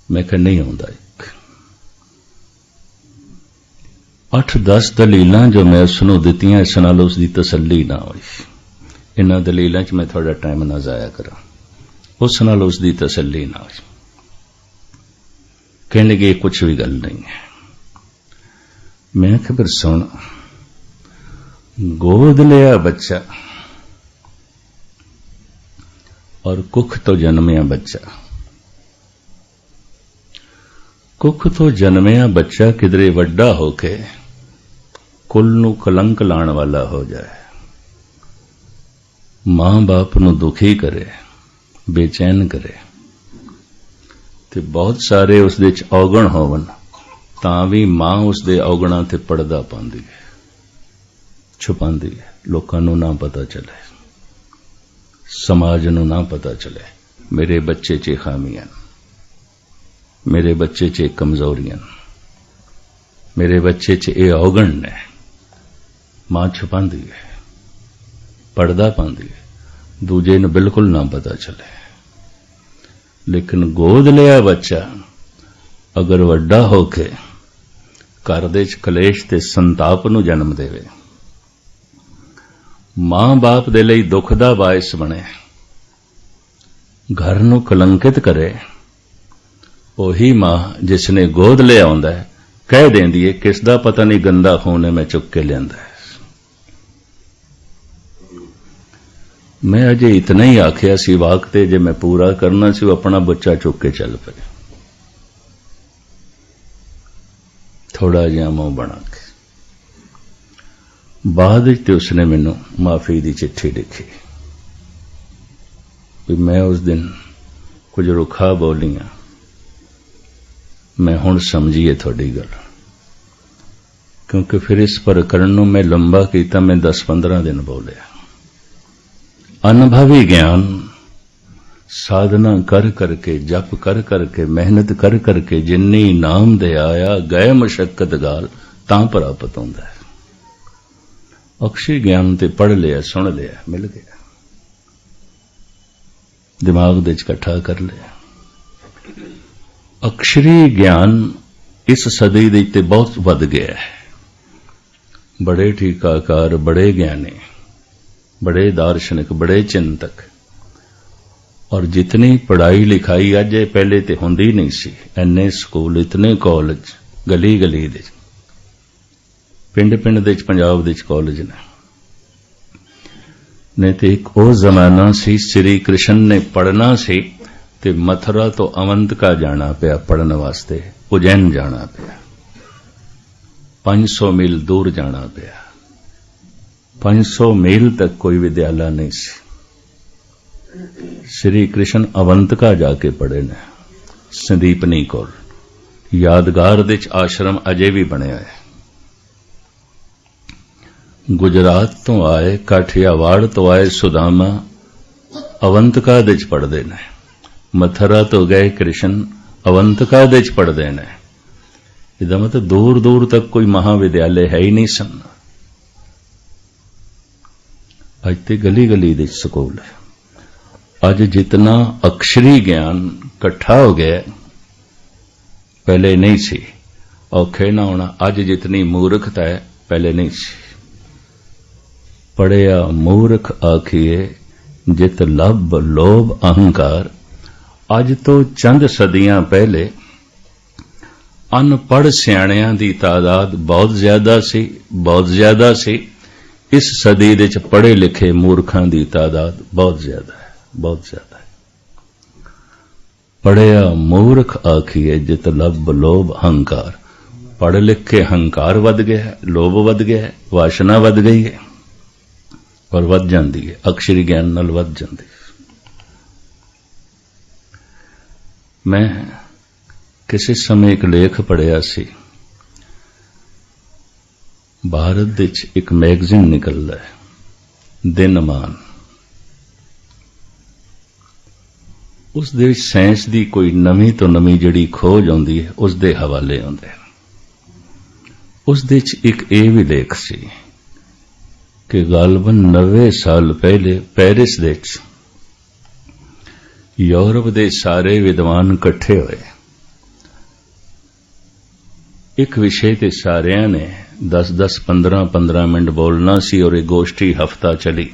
मैं कह नहीं होंदा। 8-10 दलीलां जो मैं उसनूं दित्तियां, इस नाल उसदी तसल्ली ना होई। इन्हां दलीलां च मैं थोड़ा टाइम ना जाया करा, उस नाल उसदी तसल्ली ना होई। कहने लगे कुछ भी गल नहीं है। मैं कहा फिर सुन, गोद लिया बच्चा और कुख तो जन्मिया बच्चा। कुख तो जन्मिया बच्चा किधरे वड्डा होके कुल नू कलंक लाण वाला हो जाए, मां बाप नू दुखी करे, बेचैन करे, ते बहुत सारे उस दे च औगण होवन, तां भी मां उसदे औगणां ते पड़दा पाउंदी है, छुपांदी है, लोकां नूं ना पता चले, समाज नूं ना पता चले मेरे बच्चे च खामियां, मेरे बच्चे च कमजोरियां, मेरे बच्चे च ये औगण ने। मां छुपांदी है, पड़दा पाउंदी है, दूजे नूं बिल्कुल ना पता चले। लेकिन गोद लिया बच्चा अगर वड्डा होके घर दे कलेश ते संताप नूं जन्म देवे, मां बाप दे लई दुख दा बायस बने, घर नूं कलंकित करे, ओही मां जिसने गोद लिया आउंदा है कह देंदी है किस दा पता नहीं गंदा खून है मैं चुक के लियांदा है। मैं अजे इतना ही आखिया सी वाकते, जे मैं पूरा करना सी अपना बच्चा चुक के चल पे, थोड़ा जिहा मुंह बना के। बाद ते उसने मैनू माफी की चिट्ठी लिखी भी मैं उस दिन कुछ रुखा बोलियां, मैं हुण समझीए थोड़ी गल, क्योंकि फिर इस प्रकरण नूं मैं लंबा कीता, मैं 10-15 दिन बोलिया। अनुभवी ज्ञान साधना कर करके, जप कर करके, मेहनत कर करके जिन्नी नाम दे आया गए मशक्कत गाल तां प्राप्त होंदा है। अक्षी ज्ञान ते पढ़ लिया, सुन लिया, मिल गया, दिमाग दे इकट्ठा कर लिया। अक्षरी ज्ञान इस सदी दे ते बहुत वध गया है। बड़े टीकाकार, बड़े ज्ञानी, बड़े दार्शनिक, बड़े चिंतक, और जितनी पढ़ाई लिखाई अज पहले तो होंदी नहीं सी, इन्ने स्कूल, इतने कॉलेज गली गली दे, पिंड पिंड दे पंजाब दे कॉलेज ने। नहीं तो एक वो जमाना सी श्री कृष्ण ने पढ़ना सी ते मथुरा तो अवंतिका जाना पिया पढ़ने वास्ते, उज्जैन जाना पिया, 500 मील दूर जाना पिया, 500 मील तक कोई विद्यालय नहीं सी। श्री कृष्ण अवंतिका जाके पढ़े ने, संदीपनी कोल, यादगार दे आश्रम अजे भी बनया है। गुजरात तो आए, काठियावाड़ तो आए सुदामा, अवंतिका दे पढ़ते ने। मथुरा तो गए कृष्ण, अवंतिका दे पढ़ते ने। इदा मतलब दूर दूर तक कोई महाविद्यालय है ही नहीं सन। अज ते गली गली दे स्कूल है। अज जितना अक्षरी ज्ञान इकट्ठा हो गया, पहले नहीं सी, औखे ना होना। अज जितनी मूर्खता है पहले नहीं सी। पढ़िया मूर्ख आखिए जित लब लोभ अहंकार। अज तो चंद सदियां पहले अनपढ़ सियाणियां दी तादाद बहुत ज्यादा सी। इस सदी दे पढ़े लिखे मूर्खां दी तादाद बहुत ज्यादा है, बहुत ज्यादा है। पढ़िया मूर्ख आखिए जित लब लोभ अहंकार। पढ़ लिख के हंकार वध गया है, लोभ वध गया है, वासना वध गई है और वध जाती है, अक्षरी ज्ञान नाल वध जाती है। मैं किसी समय एक लेख पढ़िया सी, भारत विच एक मैगजीन निकलदा है दिनमान। उस दे विच साइंस दी कोई नवीं तो नवीं जिहड़ी खोज आउंदी है उस दे हवाले आउंदे। उस दे विच एक ये भी लेख सी कि गालबन 90 साल पहले पेरिस दे विच यूरोप दे सारे विद्वान इकट्ठे होए। एक विषय ते सारियां ने 10-10, 15-15 मिनट बोलना सी और एक गोष्ठी हफ्ता चली।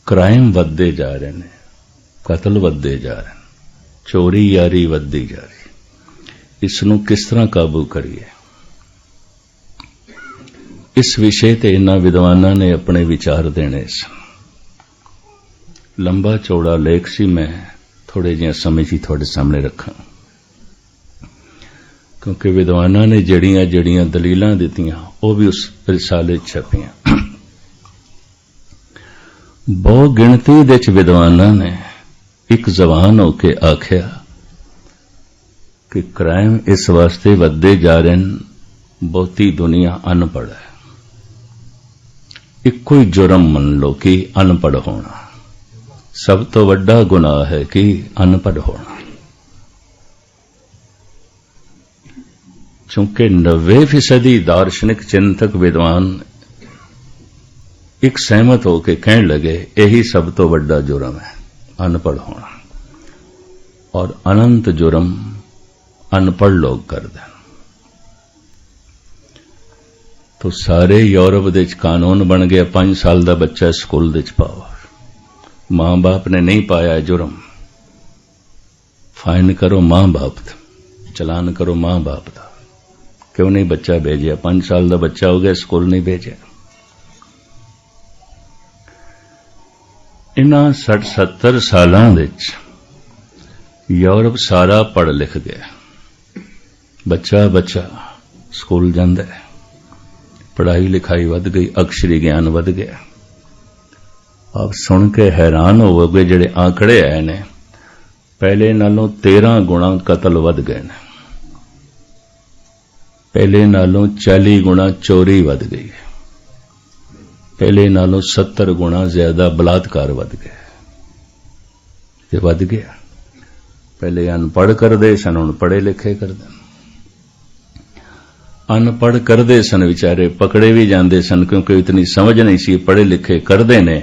क्राइम वधदे जा रहे हैं, कतल वधदे जा रहे हैं, चोरी यारी वधदी जा रही। इसनूं किस तरह काबू करिए, इस विषय ते इन्हां विद्वानां ने अपने विचार देने सन। लंबा चौड़ा लेख सी, मैं थोड़े जिहा समय ही थोड़े सामने रखा, क्योंकि विद्वानां ने जड़ियां जड़ियां दलीलां दित्तियां वो भी उस रिसाले छपियां। बहु गिणती दे विद्वानां ने एक जवान होके आख्या कि क्राइम इस वास्ते वधदे जा रहे हैं, बहुती दुनिया अनपढ़ है। इक्को ही जुर्म मन लो कि अनपढ़ होना, सब तो वड्डा गुनाह है कि अनपढ़ होना। चूंकि 90% दार्शनिक चिंतक विद्वान एक सहमत होकर कहने लगे यही सब तो वड्डा जुर्म है, अनपढ़ होना, और अनंत जुर्म अनपढ़ लोग कर दें। तो सारे यूरोप दे कानून बन गया 5 साल का बच्चा स्कूल दे पाओ, मां बाप ने नहीं पाया जुर्म, फाइन करो मां बाप, चलान करो मां बाप का, क्यों नहीं बच्चा भेजिया? 5 साल का बच्चा हो गया, स्कूल नहीं भेजा। इन्हां 60-70 सालां विच यूरोप सारा पढ़ लिख गया, बच्चा बच्चा स्कूल जांदा है, पढ़ाई लिखाई वध गई, अक्षरी ज्ञान वध गया। आप सुन के हैरान होवोगे, जिहड़े आंकड़े आए ने, पहले नालों 13 गुणा कतल वध गए ने, पहले नालों 40 गुणा चोरी वध गई, पहले नालों 70 गुणा ज्यादा बलात्कार वध गए। ये वध गया। पहले अनपढ़ करदे सन, हुण पढ़े लिखे करदे। अनपढ़ करदे सन विचारे, पकड़े भी जांदे सन, क्योंकि इतनी समझ नहीं सी। पढ़े लिखे करदे ने,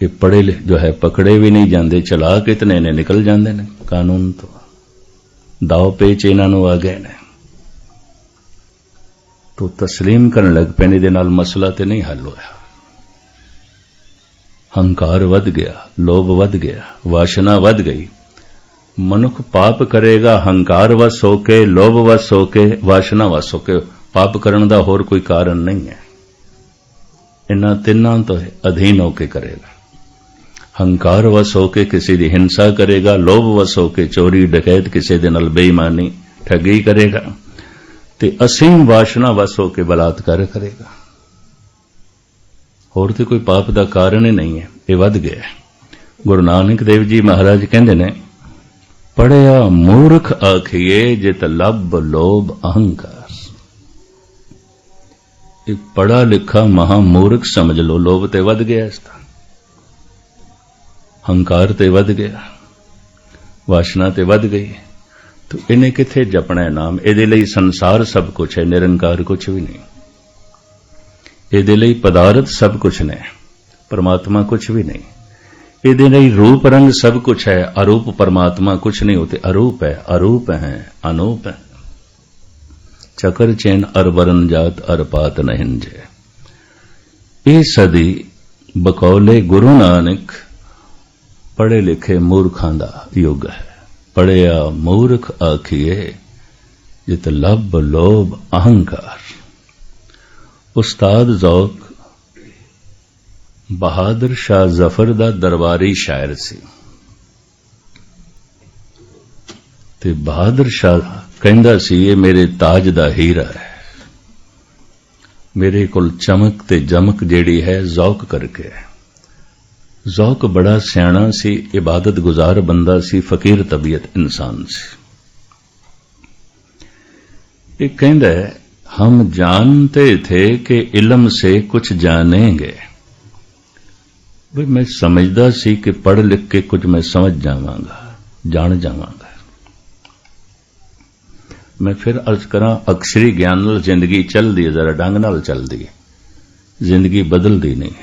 ये पढ़े जो है पकड़े भी नहीं जाते, चलाक इतने ने निकल जाते ने। कानून तो दाव पेच इन्हों आ गए ने, तो तस्लीम करने लग पे, इहदे नाल मसला तो नहीं हल होया। हंकार वध गया, लोभ वध गया, वासना वध गई। मनुख पाप करेगा हंकार वश होके, लोभ वश होके, वासना वश होके। पाप करने का होर कोई कारण नहीं है, इन्हां तिन्हां तो अधीन होके करेगा। हंकार वश होके किसी की हिंसा करेगा, लोभ वश होके चोरी डकैत, किसी दे नाल बेईमानी ठगी करेगा, ते असीम वासना वश होके बलात्कार करेगा। होर तो कोई पाप का कारण ही नहीं है, ये वध गया। गुरु नानक देव जी महाराज कहते ने, पढ़िया मूर्ख आखिए जित लब लोभ अहंकार। एक पढ़ा लिखा महामूर्ख समझ लो, लोभ ते वध गया, इसका हंकार ते वध गया, वासना ते वध गई। तो इन्हें किथे जपना नाम? इहदे लई संसार सब कुछ है, निरंकार कुछ भी नहीं। इहदे लई पदार्थ सब कुछ ने, परमात्मा कुछ भी नहीं। इहदे लई रूप रंग सब कुछ है, अरूप परमात्मा कुछ नहीं होते। अरूप है, अरूप है, अनूप है। चकर चैन अरबरन जात अरपात नहीं जे। ये सदी बकौले गुरु नानक पढ़े लिखे मूर्खां दा युग है। पढ़िया मूर्ख आखिए जित लब लोभ अहंकार। उस्ताद ज़ौक बहादुर शाह जफर दा दरबारी शायर सी, ते बहादुर शाह कहंदा सी, ये मेरे ताज दा हीरा है, मेरे कोल चमक ते जमक जेड़ी है ज़ौक करके है। ज़ौक बड़ा सियाणा सी, इबादत गुजार बंदा सी, फकीर तबीयत इंसान सी। ये कहंदा है, हम जानते थे कि इल्म से कुछ जानेंगे। भाई मैं समझदा सी कि पढ़ लिख के कुछ मैं समझ जावांगा, जान जावांगा। मैं फिर अर्ज करा, अक्षरी ज्ञान नाल जिंदगी चलदी, जरा ढंग नाल चलदी, जिंदगी बदलदी नहीं।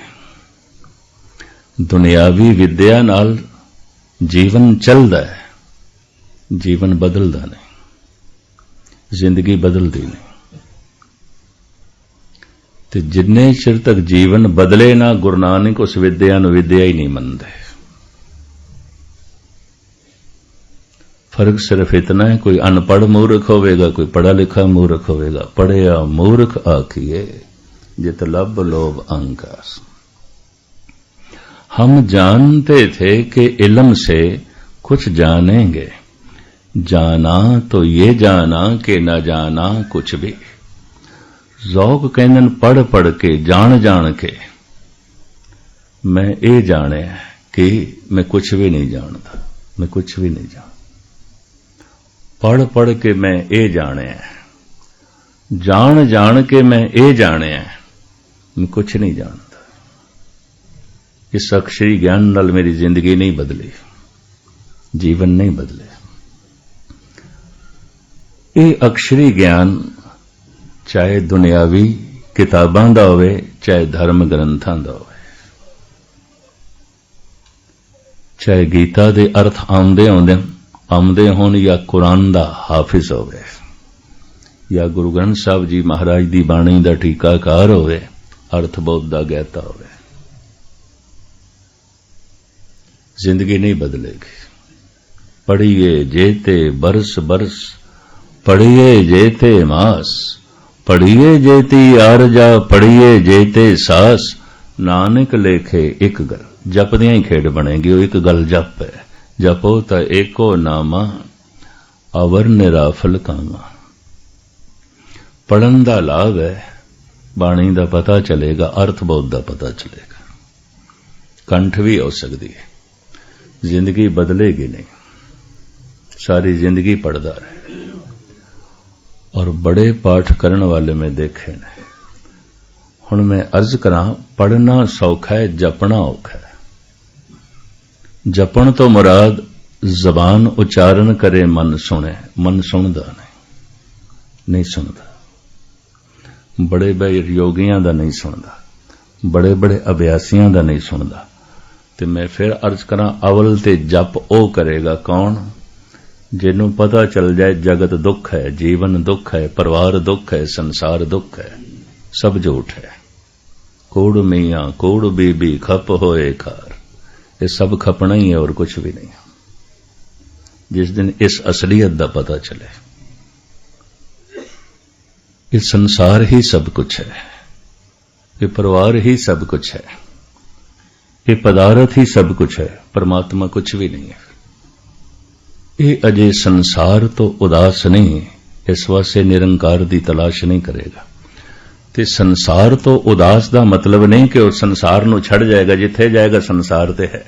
दुनियावी विद्या नाल जीवन चलदा है, जीवन बदलदा नहीं, जिंदगी बदलदी नहीं। ते जिन्ने चिर तक जीवन बदले ना, गुरु नानक उस विद्या नूं विद्या ही नहीं मनदे। फर्क सिर्फ इतना है, कोई अनपढ़ मूर्ख होवेगा, कोई पढ़ा लिखा मूर्ख होवेगा। पढ़िया मूर्ख आखिए जित लब लोभ अहंकार। हम जानते थे कि इल्म से कुछ जानेंगे, जाना तो ये जाना कि न जाना कुछ भी। ज़ौक कहंदे पढ़ पढ़ के, जान जान के मैं ये जाने कि मैं कुछ भी नहीं जानता, मैं कुछ भी नहीं जानता। पढ़ पढ़ के मैं ये जाने, जान जान के मैं ये जाने, मैं कुछ नहीं जानता। इस अक्षरी ज्ञान नाल मेरी जिंदगी नहीं बदली, जीवन नहीं बदले। ये अक्षरी ज्ञान चाहे दुनियावी किताबां दा होवे, चाहे धर्म ग्रंथां दा होवे, चाहे गीता दे अर्थ आमदे होण या कुरान दा हाफिज होवे, या गुरु ग्रंथ साहब जी महाराज दी बाणी दा टीकाकार होवे, अर्थबोध दा ज्ञाता होवे, जिंदगी नहीं बदलेगी। पढ़िए जेते बरस बरस, पढ़िए जेते मास, पढ़िए जेती आरजा, पढ़िए जेते सास, नानक लेखे एक गल। जपदियां ही खेड बनेगी, वो एक गल जप है। जपो त एको नामा, अवर निराफल कामा। पढ़न दा लाभ है, बाणी दा पता चलेगा, अर्थबोध दा पता चलेगा, कंठ भी हो सकती है, जिंदगी बदलेगी नहीं, सारी जिंदगी पढ़दा रहे। और बड़े पाठ करने वाले में देखे ने। हुण मैं अर्ज करा, पढ़ना सौखा है, जपना औखा है। जपन तो मुराद जबान उच्चारण करे, मन सुने, मन सुनदा नहीं सुनदा। बड़े बड़े योगियां दा नहीं सुनदा, बड़े बड़े अभ्यासियां दा नहीं सुनदा। ते मैं फिर अर्ज करा, अवल ते जप ओ करेगा कौन, जिन्हों पता चल जाए जगत दुख है, जीवन दुख है, परिवार दुख है, संसार दुख है, सब झूठ है। कूड़ मियां कूड़ बीबी खप होए खार, ये सब खपना ही है और कुछ भी नहीं। जिस दिन इस असलियत का पता चले, ये संसार ही सब कुछ है, ये परिवार ही सब कुछ है, ये पदार्थ ही सब कुछ है, परमात्मा कुछ भी नहीं है। ये अजे संसार तो उदास नहीं, इस वास्ते निरंकार की तलाश नहीं करेगा। ते संसार तो उदास का मतलब नहीं कि वह संसार नूं छड़ जाएगा, जिथे जाएगा संसार ते है।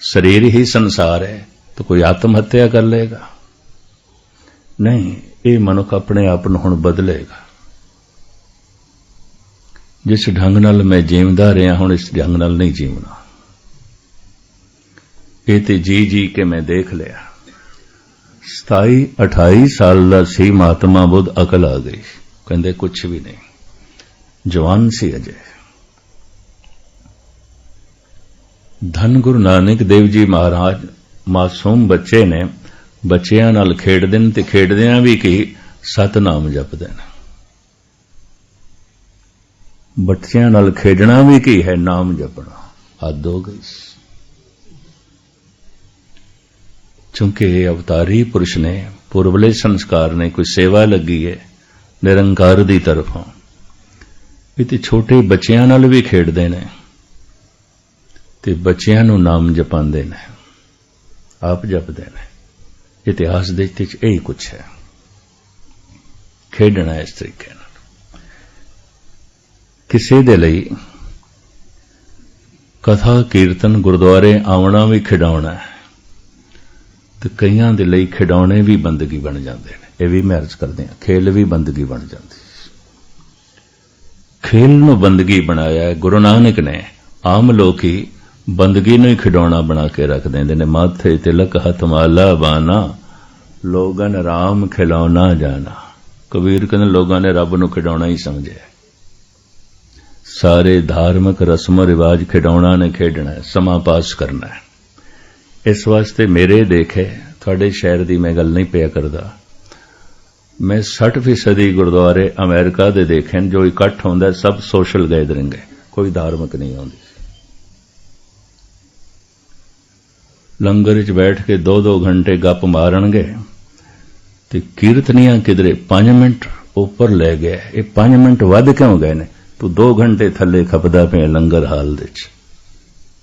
शरीर ही संसार है तो कोई आत्म हत्या कर लेगा? नहीं, ये मनुख अपने आप नूं हुण बदलेगा। जिस ढंग नाल मैं जीवदा रहा, हुण इस ढंग नाल नहीं जीवना। ये ते जी जी के मैं देख लिया। 27-28 साल का सी महात्मा बुद्ध, अकल आ गई, कहते कुछ भी नहीं, जवान सी अजे। धन गुरु नानक देव जी महाराज मासूम बच्चे ने, बच्चियां नाल खेडदे ने ते खेडदियां भी की सतनाम जपदे ने। बच्चियां नाल खेडना भी की है, नाम जपना। हद हो गई। चूंकि अवतारी पुरुष ने, पुरबले संस्कार ने, कोई सेवा लगी है निरंकार दी तरफों, इते छोटे बच्चियां नाल भी खेडदे ने ते बच्चियां नूं नाम जपांदे ने, आप जपदे ने। इतिहास दे विच यही कुछ है, खेडना इस तरीके नाल। किसी दे लई कथा कीर्तन गुरुद्वारे आवना भी खिडाउणा है, तो कईयां दे लई खिडौणे भी बंदगी बन जाते हैं। यह भी मैं अर्ज करदे हां, खेल भी बंदगी बन जाती। खेल नूं बंदगी बनाया है गुरु नानक ने। आम लोग ही बंदगी नूं ही खिडौणा बना के रख देंदे ने। माथे तिलक हथ माला बाना, लोगन राम खिलौना जाना। कबीर कहते लोगों ने रब नूं खिडौणा ही समझे। सारे धार्मिक रस्म रिवाज खिडौणा ने खेडना है, समा पास करना है। इस वास्ते मेरे देखे, थोड़े शहर की मैं गल नहीं पिया करदा, मैं 60% गुरुद्वारे अमेरिका दे देखे जो इकट्ठ होंदा सब सोशल गैदरिंग है, कोई धार्मिक नहीं होंदी। लंगर च बैठ के 2-2 घंटे गप मारनगे ते कीर्तनियां किधरे 5 मिनट ऊपर ले गए। ये 5 मिनट वध क्यों गए ने? तू 2 घंटे थले खपदा पे लंगर हाल दे च,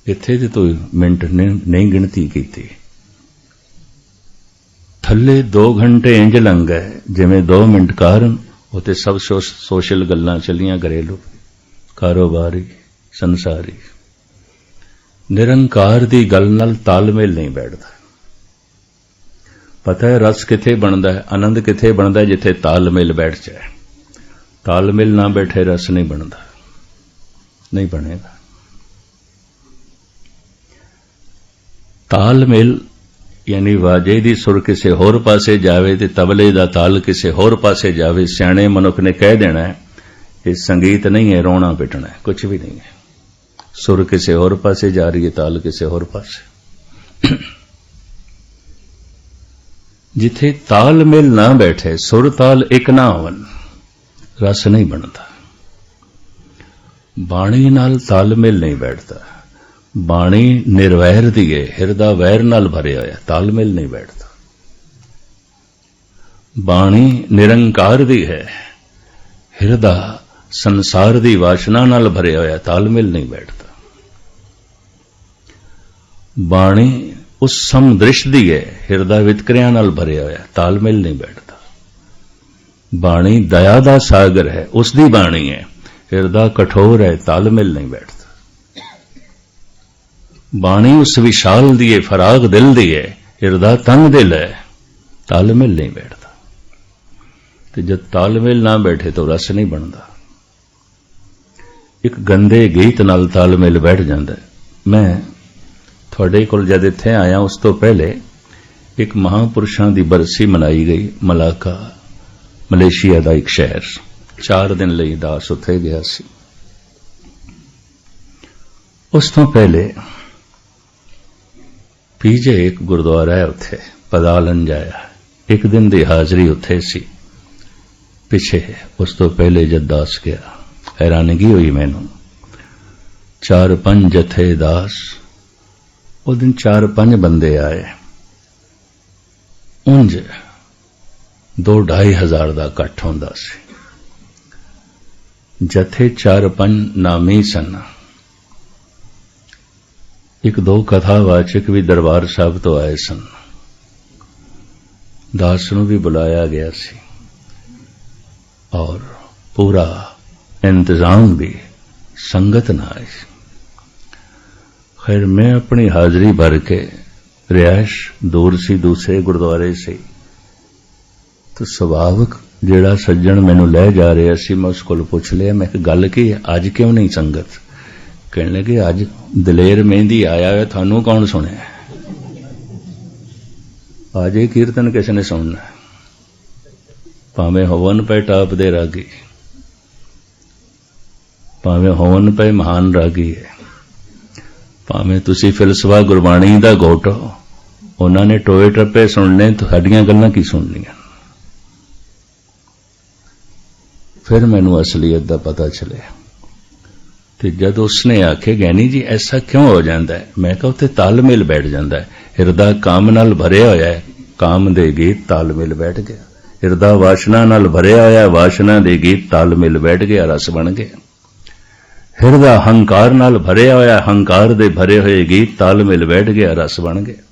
इत्थे ते तू मिनट नहीं गिनती की। थले 2 घंटे इंज लंघ गए जिवें 2 मिनट कारण उत्ते सब सोशल गल्लां चलियां, घरेलू कारोबारी संसारी। निरंकार दी गल नाल तालमेल नहीं बैठदा। पता है रस किथे बनता है, आनंद किथे बनता है? जिथे तालमेल बैठ जाए। तालमेल ना बैठे रस नहीं बनता, नहीं बनेगा। तालमेल यानी वाजे दी सुर किसे होर पासे जावे ते तबले दा ताल किसे होर पासे जावे। सियाणे मनुख ने कह देना है ये संगीत नहीं है, रोना पिटना है, कुछ भी नहीं है। सुर किसे होर पासे जा रही है, ताल किसे होर पासे। जिथे तालमेल ना बैठे, सुर ताल एक ना होवन, रस नहीं बनता। बाणी नाल तालमेल नहीं बैठता। बाणी निर्वैर दी है, हिरदा वैर नाल भरे होया, तालमेल नहीं बैठता। बाणी निरंकार दी है, हिरदा संसार दी वासना नाल भरे होया, तालमेल नहीं बैठता। बाणी उस समदृश दी है, हिरदा वितकरियां नाल भरे होया, तालमेल नहीं बैठता। बाणी दया दा सागर है, उसदी बाणी है, हिरदा कठोर है, तालमेल नहीं बैठता। बाणी उस विशाल दी है, फराग दिल दी है, हिरदा तंग दिल है, तालमेल नहीं बैठता। तो जब तालमेल ना बैठे तो रस नहीं बनता। एक गंदे गीत नाल तालमेल बैठ जाता है। मैं थोड़े कोल जद इत्थे आया उस तो पहले एक महापुरुषां दी बरसी मनाई गई मलाका, मलेशिया दा एक शहर। 4 दिन लई दास उत्थे गया सी। उस तो पहले पीजे एक गुरुद्वारा है उत्थे पदालन जाया, एक दिन दी हाजरी उत्थे सी। पिछे उस तो पहले जद दास गया, हैरानगी हुई मैनू। 4-5 जथे दास, उस दिन 4-5 बंदे आए। उंज 2-2.5 हज़ार का इकट्ठ होंदा सी। जथे 4-5 नामी सन। 1-2 कथावाचक भी दरबार साहब तो आए सन। दास नूं भी बुलाया गया सी और पूरा इंतजाम भी, संगत ना आई। खैर मैं अपनी हाजरी भर के, रिहायश दूर सी दूसरे गुरुद्वारे से, तो सुभावक जेड़ा सज्जन मैनू लै जा रहा सी, मैं उस कोल पुछ लिया, मैं गल की अज क्यों नहीं संगत? कहने लगे अज दलेर मेहंदी आया है, थानू कौन सुने? आज ये कीर्तन किसने सुनना? भावें होवन पे टाप दे रागी, भावें होवन पे महान रागी है, भावें तुसी फिलसफा गुरबाणी दा घोटो, उन्होंने टोए टप्पे सुनने, तुहाडियां गल्लां की सुननियां। फिर मैनू असलीयत दा पता चलिया। तो जब उसने आखे गैनी जी ऐसा क्यों हो जाता है, मैं कहा उत्थे तालमेल बैठ जाता है। हिरदा काम नाल भरिया होया है, काम दे गीत तालमेल बैठ गया। हिरदा वासना नाल भरिया होया, वासना दे गीत तालमेल बैठ गया, रस बन गया। हिरदा हंकार नाल भरिया होया, हंकार दे भरे हुए गीत तालमेल बैठ गया, रस बन गया।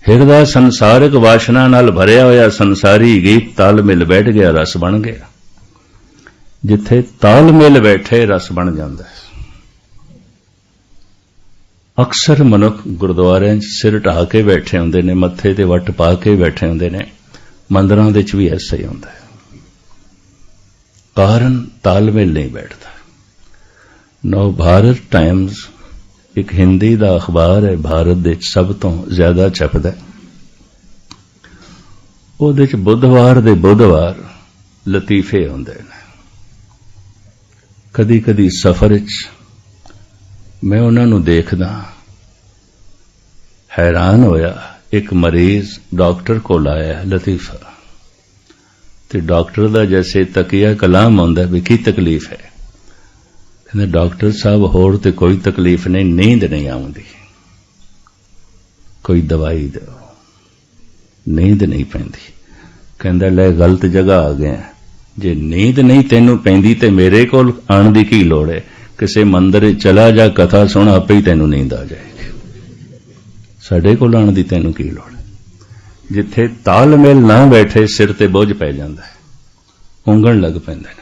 हिरदा संसारिक वासना नाल भरिया होया, संसारी गीत तालमेल बैठ गया, रस बन गया। जिथे तालमेल बैठे रस बन जाता है। अक्सर मनुख गुरुद्वारे सिर ढा के बैठे होंदे ने, मत्थे ते वट पा के बैठे होंदे ने, मंदिरां दे च भी ऐसा ही होंदा है। कारण तालमेल नहीं बैठता। नव भारत टाइम्स एक हिंदी दा अखबार है, भारत दे सब तो ज्यादा छपदा है। उहदे च बुधवार दे बुधवार लतीफे होंदे ने। कदी कदी सफर च मैं उन्हां नूं देखदा, हैरान होया। एक मरीज डॉक्टर कोल आया, लतीफा, ते डॉक्टर दा जैसे तकिया कलाम होंदा भी की तकलीफ है? कहंदे डॉक्टर साहब होर ते कोई तकलीफ नहीं, नींद नहीं आउंदी, कोई दवाई दो, नींद नहीं पैंदी। कहंदा ले गलत जगह आ गए, जे नींद नहीं तैनू पैंदी ते मेरे कोल आण दी की लोड़ है? किसी मंदिर चला जा, कथा सुन, आपे ही तैनू नींद आ जाएगी। साडे कोल आण दी तैनू की लोड़ है? जिथे तालमेल ना बैठे सिर ते बोझ पै जांदा है, ऊंघण लग पैंदे ने।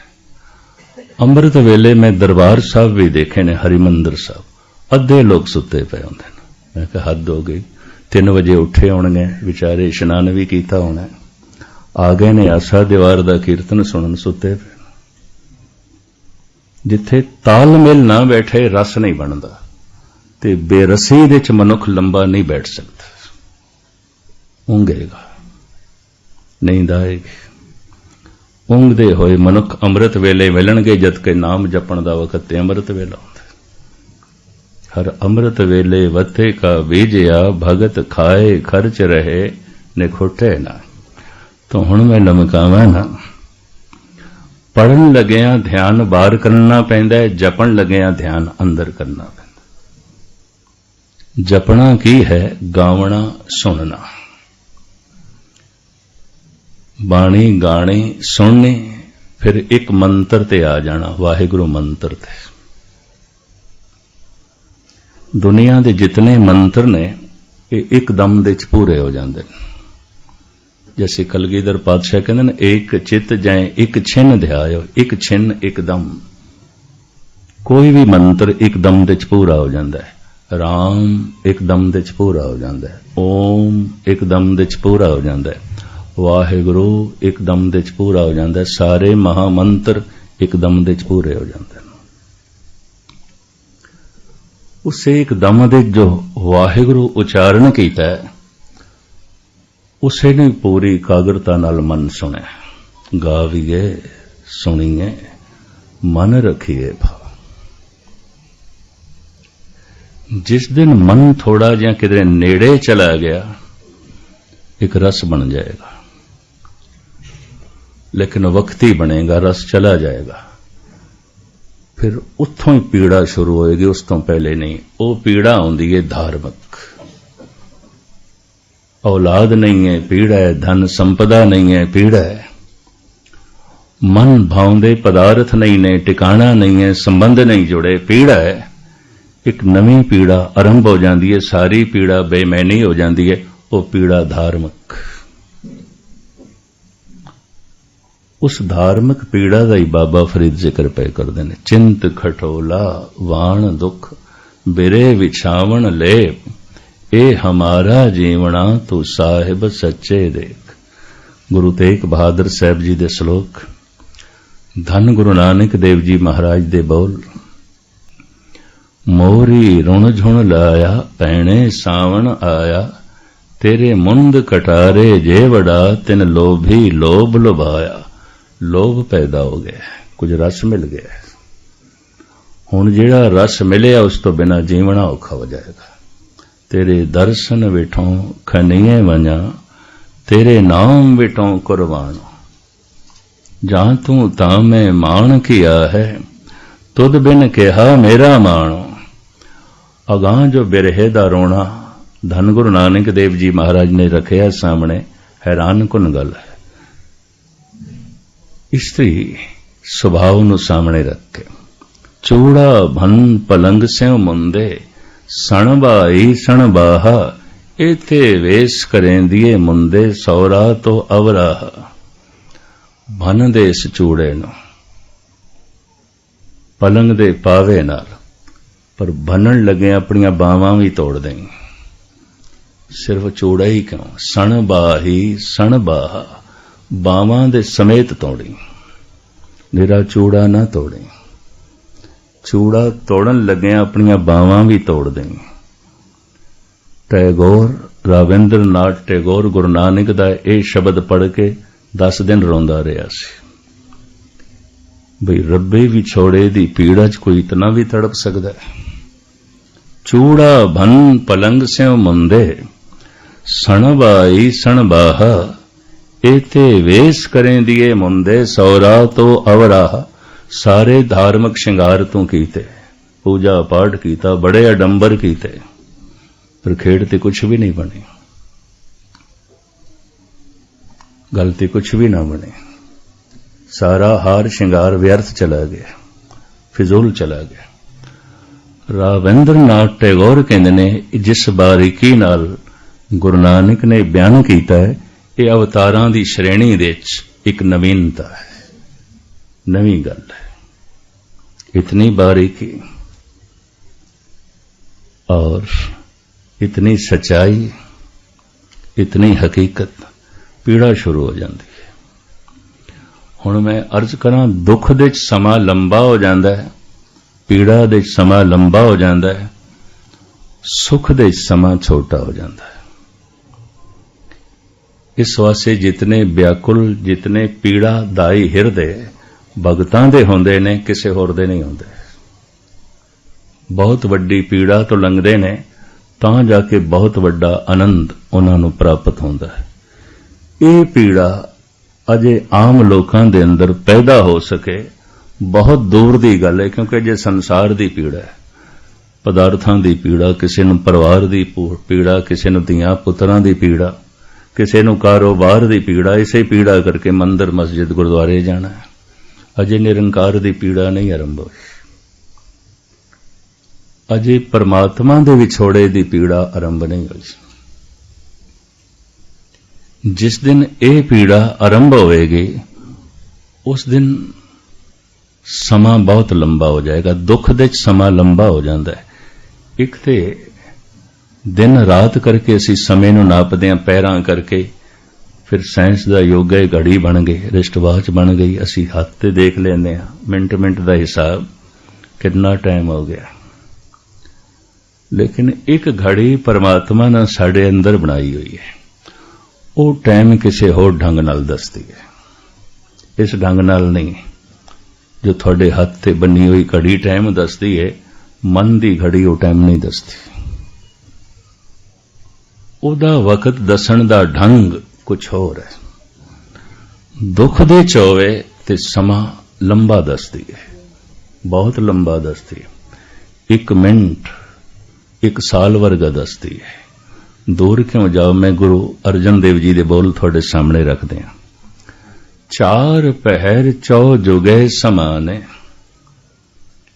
अंमृत वेले मैं दरबार साहब भी देखे ने, हरिमंदिर साहब, अद्धे लोग सुते पे होंदे ने। मैं कहा हद हो गई, 3 ਵਜੇ ਉੱਠੇ ਹੋਣਗੇ ਵਿਚਾਰੇ, ਇਸ਼ਨਾਨ भी कीता होना, आ गए ने आसा दीवार का कीर्तन सुनन सुते पे। जिथे तालमेल ना बैठे रस नहीं बनता, ते बेरसी दे च मनुख लंबा नहीं बैठ सकता, ऊंघेगा, नींद आएगी। ऊंघदे होए मनुख अमृत वेले मिलणगे, जद के नाम जपण दा वखत ते अमृत वेला हुंदा। हर अमृत वेले वते का बीजया, भगत खाए खर्च रहे निखुटे ना। तो हुण मैं लमकावां ना, पढ़न लगिया ध्यान बाहर करना पैंदा है, जपण लगिया ध्यान अंदर करना पैंदा। जपना की है? गावना सुनना, बाणी गाणी सुननी, फिर एक मंत्र ते आ जाना, वाहिगुरु मंत्र ते। दुनिया दे जितने मंत्र ने ये एकदम दे च पूरे हो जाते हैं। जैसे कलगीधर पातशाह कहते हैं, एक चित जाए एक छिन ध्यायो, एक छिन एकदम। कोई भी मंत्र एकदम दे च पूरा हो जाता है। राम एकदम दे च पूरा हो जाता है, ओम एकदम दे च पूरा हो जाता है, वाहिगुरु एकदम दे च पूरा हो जाता है, सारे महामंत्र एकदम दे च पूरे हो जाते हैं। उस एकदम दे जो वाहिगुरु उच्चारण कीता है, उसे ने पूरी एकाग्रता नाल मन सुने। गावीए सुनिए मन रखिए भाव। जिस दिन मन थोड़ा जिहा किधरे नेड़े चला गया, एक रस बन जाएगा, लेकिन वक्ती बनेगा, रस चला जाएगा, फिर उत्थों ही पीड़ा शुरू होएगी, उस तो पहले नहीं। वो पीड़ा आउंदी है धार्मिक। औलाद नहीं है, पीड़ा है, धन संपदा नहीं है, पीड़ा है, मन भाउंदे पदार्थ नहीं ने, टिकाणा नहीं है, संबंध नहीं जुड़े, पीड़ा है। एक नवी पीड़ा आरंभ हो जाती है, सारी पीड़ा बेमैनी हो जाती है, वो पीड़ा धार्मिक। उस धार्मिक पीड़ा का ही बाबा फरीद जिक्र पे करते हैं। चिंत खटोला वाण दुख बिरे विछावण लेप, ए हमारा जीवना तू साहिब सच्चे देख। गुरु तेग बहादुर साहब जी दे श्लोक, धन गुरु नानक देव जी महाराज दे बोल। मोरी रुण झुण लाया पैणे सावण आया, तेरे मुंद कटारे जे वड़ा तिन लोभी लोभ लुभाया। लोभ पैदा हो गया, कुछ रस मिल गया, हुण जिहड़ा रस मिलिया उस तो बिना जीवना औखा हो जाएगा। तेरे दर्शन विठों खनिए वजा, तेरे नाम विठों कुर्बानो। जां तू तां मैं मान किया है, तुद बिन कहा मेरा मानो। अगां जो बिरहे दा रोना धन गुरु नानक देव जी महाराज ने रखिया सामने, हैरान कुन गल है। स्त्री सुभाव नु सामने रख के, चूड़ा भन पलंग स्यों मुंदे, सण बाई सण बाहा, एते वेश करेंदिए मुंदे, सौरा तो अवराह। भन दे इस चूड़े नु पलंग दे पावे नाल, पर बनन लगे अपनियां बावां भी तोड़ दें। सिर्फ चूड़ा ही क्यों, सण बाही सण बाहा, बावां दे समेत तोड़ी, निरा चूड़ा ना तोड़ी। चूड़ा तोड़न लगे अपनियां बावां भी तोड़ दें। टैगोर राविंद्र नाथ टैगोर गुरु नानक दा यह शब्द पढ़ के 10 दिन रोंदा रहा सी, बई रब्बे विछोड़े दी पीड़ा च कोई इतना भी तड़प सकता है। चूड़ा भन पलंग स्यों मुंदे, सण बाई सण बाहा, एते वेश करें दिए मुंदे, सौरा तो अवराह। सारे धार्मिक श्रृंगार तू कीते, पूजा पाठ कीता, बड़े अडंबर कीते, पर खेड़ते कुछ भी नहीं बनी, गलती कुछ भी ना बनी। सारा हार श्रृंगार व्यर्थ चला गया, फिजूल चला गया। राविंद्र नाथ टैगोर कहते ने, जिस बारीकी नाल गुरु नानक ने बयान कीता है, ये अवतारां दी श्रेणी दे एक नवीनता है, नवी गल है। इतनी बारीकी और इतनी सच्चाई इतनी हकीकत, पीड़ा शुरू हो जाती है। हुण मैं अर्ज करा, दुख दे समा लंबा हो जाता है, पीड़ा दे समा लंबा हो जाता है, सुख दे समा छोटा हो जाता है। इस वास्ते जितने व्याकुल, जितने पीड़ादाई हिरदे भगतां दे होंदे ने, किसे होर दे नहीं होंदे। बहुत वड्डी पीड़ा तो लंघदे ने, तां जाके बहुत वड्डा आनंद उन्हां नूं प्राप्त होंदा है। ये पीड़ा अजे आम लोकां दे अंदर पैदा हो सके बहुत दूर दी गल है, क्योंकि जे संसार दी पीड़ा है, पदार्थां दी पीड़ा, किसी नूं परिवार दी पीड़ा, किसी नूं धीआं पुत्रां दी पीड़ा, किसी नूं कारोबार दी पीड़ा, इसे पीड़ा करके मंदिर मस्जिद गुरुद्वारे जाना है। अजे निरंकार दी पीड़ा नहीं आरंभ होई, अजे परमात्मा दे विछोड़े दी पीड़ा आरंभ नहीं हुई। जिस दिन ये पीड़ा आरंभ होएगी उस दिन समा बहुत लंबा हो जाएगा। दुख दे समा लंबा हो जाता है। एक ते दिन रात करके असी समय नूं नापदे हां, पैरां करके, फिर साइंस दा युग है, घड़ी बन गई, रिस्टवाच बन गई, असी हत्थ ते देख लेंदे हां, मिंट मिंट दा हिसाब, कितना टाइम हो गया। लेकिन एक घड़ी परमात्मा ने साडे अंदर बनाई हुई है, वो टाइम किसी होर ढंग नाल दसदी है। इस ढंग नाल नहीं जो थोड़े हाथ ते बनी हुई घड़ी टाइम दसदी है, मन दी घड़ी वो टाइम नहीं दसदी। ओदा वक्त दसन दा ढंग कुछ होर है। दुख दे चोवे ते समा लंबा दसदी है, बहुत लंबा दसदी है। 1 मिनट 1 साल वर्गा दसदी है। दूर क्यों जाओ, मैं गुरु अर्जन देव जी दे बोल थोड़े सामने रख दें। 4 पहर 4 जुगे समाने,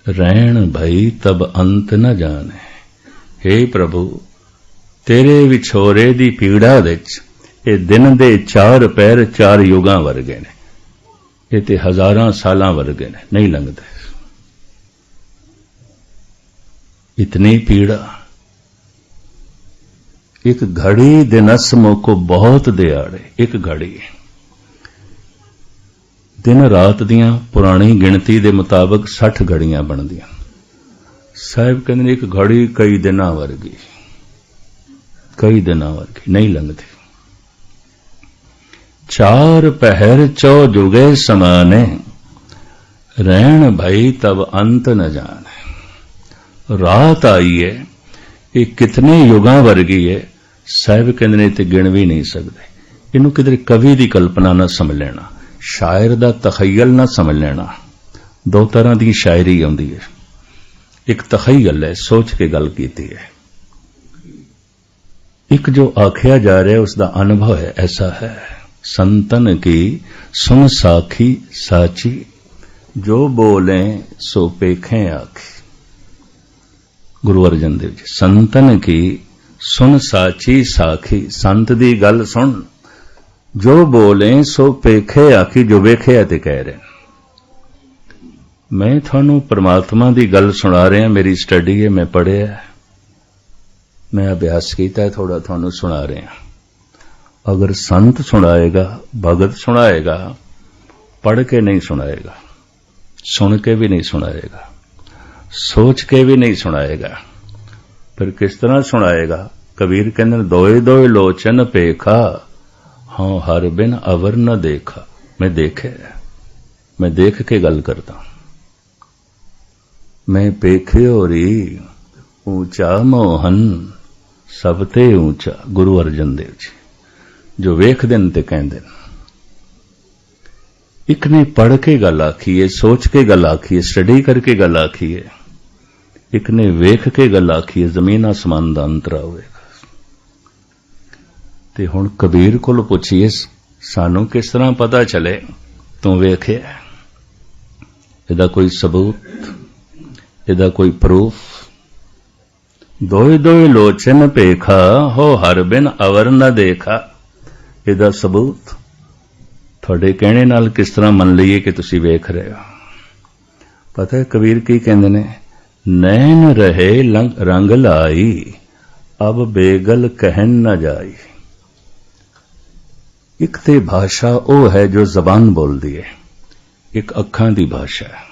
रैण भई तब अंत न जाने। हे प्रभु, तेरे विछोरे दी पीड़ा विच ये दिन दे 4 पहर 4 युगां वर्गे ने, ये ते हजारां सालां वर्गे ने, नहीं लंघदे। इतनी पीड़ा, एक घड़ी दिनस मोको बहुत दिहाड़े। एक घड़ी दिन रात दियां पुरानी गिणती दे मुताबिक 60 घड़ियां बनदियां। साहिब कहंदे एक घड़ी कई दिनां वर्गी, कई दिनां वर्गी, नहीं लंघदी। 4 पहर 4 जुगे समाने, रैण भई तब अंत न जाने। रात आई है, ये कितने युगां वर्गी है, साहिब कहंदे ने ते गिण भी नहीं सकते। इनू किधरे कवि दी कल्पना ना समझ लेना, शायर दा तखयल ना समझ लेना। 2 तरह की शायरी आउंदी है। एक तखयल है, सोच के गल कीती है। एक जो आखिया जा रहा है उसका अनुभव है, ऐसा है। संतन की सुन साखी साची, जो बोले सो पेखें आखी। गुरु अर्जन देव जी, संतन की सुन साची साखी, संत दी गल सुन, जो बोले सो पेखे आखी, जो वेखे ते कह रहे। मैं थानू परमात्मा दी गल सुना रहा, मेरी स्टडी है, मैं पढ़िया, मैं अभ्यास किया है, थोड़ा थानू सुना रहा। अगर संत सुनाएगा, भगत सुनाएगा, पढ़ के नहीं सुनाएगा, सुन के भी नहीं सुनाएगा, सोच के भी नहीं सुनाएगा, फिर किस तरह सुनाएगा? कबीर कहते दोए दोए लोचन पेखा, हाँ हर बिन अवर न देखा। मैं देखे, मैं देख के गल करता हूं। मैं पेखे होरी ऊंचा मोहन सबते ऊंचा। गुरु अर्जन देव जी जो वेख दिन ते कहते हैं। एक ने पढ़ के गल आखी है, सोच के गल आखी है, स्टडी करके गल आखी है। एक ने वेख के गल आखी है, जमीन आसमान दा अंतरा होएगा। ते हुण कबीर कोल पुछिए, सानू किस तरह पता चले तू वेखे? इहदा कोई सबूत, इहदा कोई प्रूफ? दोए दोए लोचन पेखा, हो हर बिन अवर न देखा। इहदा सबूत थोड़े कहने नाल किस तरह मन लईए कि तुसी वेख रहे हो? पता है कबीर की कहंदे ने, नैन रहे रंग लाई, अब बेगल कहन न जाई। एक ते भाषा वो है जो जबान बोलती है, एक अखां दी भाषा है।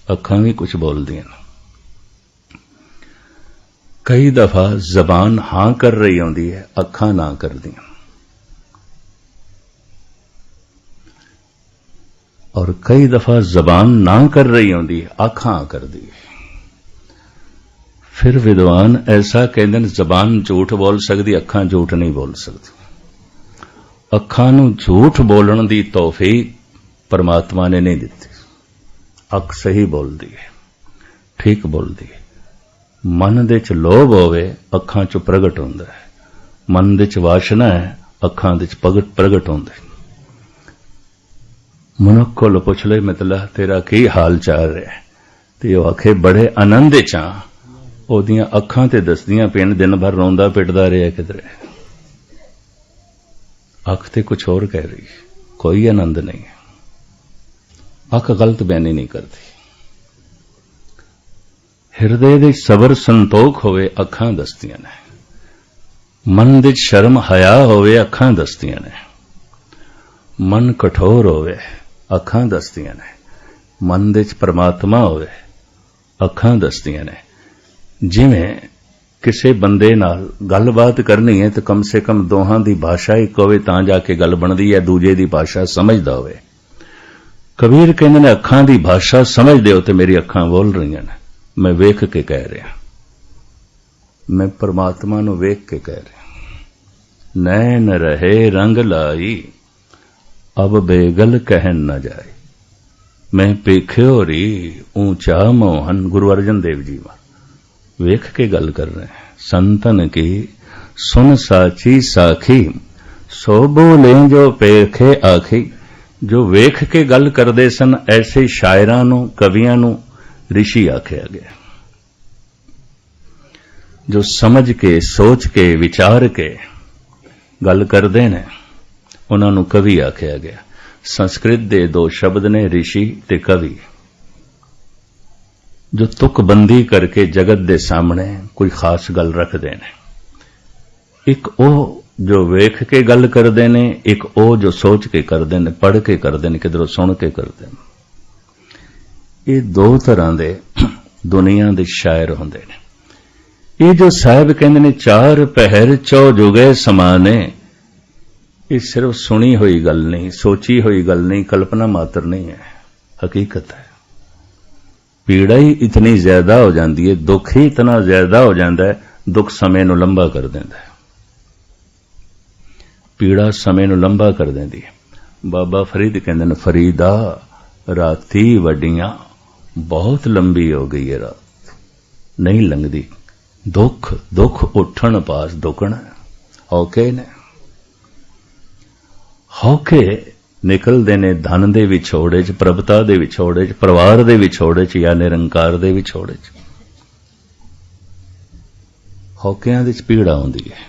अखां भी कुछ बोलती हैं। कई दफा जबान हां कर रही होती है, अखां ना कर दी, और कई दफा जबान ना कर रही होती है, अखां कर दी। फिर विद्वान ऐसा कहते हैं, जबान झूठ बोल सकती, अखां झूठ नहीं बोल सकती। अखां नूं झूठ बोलण दी तौफीक परमात्मा ने नहीं दिती। अख सही बोलती है, ठीक बोलती है। मन दे च लोभ होवे, अखां चों प्रगट हुंदा है। मन दे च वासना है, अखां दे च प्रगट हुंदा है। मनुख कोल पुछ ले, मतलब तेरा की हाल चाल रहा है, ते ओह आखे बड़े आनंद च हां। ओहदियां अखां ते दसदियां पेन दिन भर रोंदा पिटदा रहा किधरे। अख ते कुछ और कह रही, कोई आनंद नहीं है। अख गलत बयानी नहीं करती। हिरदे दे सबर संतोख होवे, अखां दसदियां ने। मन दे शर्म हया होवे, अखां दसदियां ने। मन कठोर होवे, अखां दसदियां ने। मन दे परमात्मा होवे, अखां दसदियां ने। जिवें किसी बंदे नाल गलबात करनी है तो कम से कम दोहां दी भाषा एक होवे तां जाके गल बनदी है, दूजे दी भाषा समझदा होवे। कबीर कहंदे ने, अखां दी भाषा समझदे हो ते मेरी अखां बोल रही ने। मैं वेख के कह रहा, मैं परमात्मा नूं वेख के कह रहा। नैन रहे रंग लाई, अब बेगल कहन न जाए। मैं पेख्यो री ऊंचा मोहन, गुरु अर्जन देव जी वेख के गल कर रहे हैं। संतन की सुन साची साखी, सो बोले जो पेखे आखी। जो वेख के गल करते सन, ऐसे शायरां नूं, कवियां नूं ऋषि आख्या गया। जो समझ के, सोच के, विचार के गल करते हैं, उन्हां नूं कवि आख्या गया। संस्कृत दे दो शब्द ने, ऋषि ते कवि। जो तुकबंदी करके जगत दे सामने कोई खास गल रखते हैं। एक ओ जो वेख के गल करते हैं, एक ओ जो सोच के करते हैं, पढ़ के करते हैं, किधरों सुन के करते हैं। ये दो तरह दे दुनिया दे शायर होंदे ने। ये जो साहब कहते हैं चार पहर चौ जुगे समाने, ये सिर्फ सुनी हुई गल नहीं, सोची हुई गल नहीं, कल्पना मात्र नहीं है, हकीकत है। पीड़ा ही इतनी ज्यादा हो जाती है, दुख ही इतना ज्यादा हो जाता है, दुख समय नूं लंबा कर देंदा है। पीड़ा समय नूं लंबा कर देंदी है। बाबा फरीद कहंदे ने, फरीदा राती वड्डियां बहुत लंबी हो गई है, रात नहीं लंघदी। दुख दुख उठण पास दुखना। हौके ने हौके निकलते ने धन दे विछोड़े च, प्रभता दे विछोड़े च, परिवार दे विछोड़े च, या निरंकार दे विछोड़े च। हौकियां दे पीड़ा होंदी है।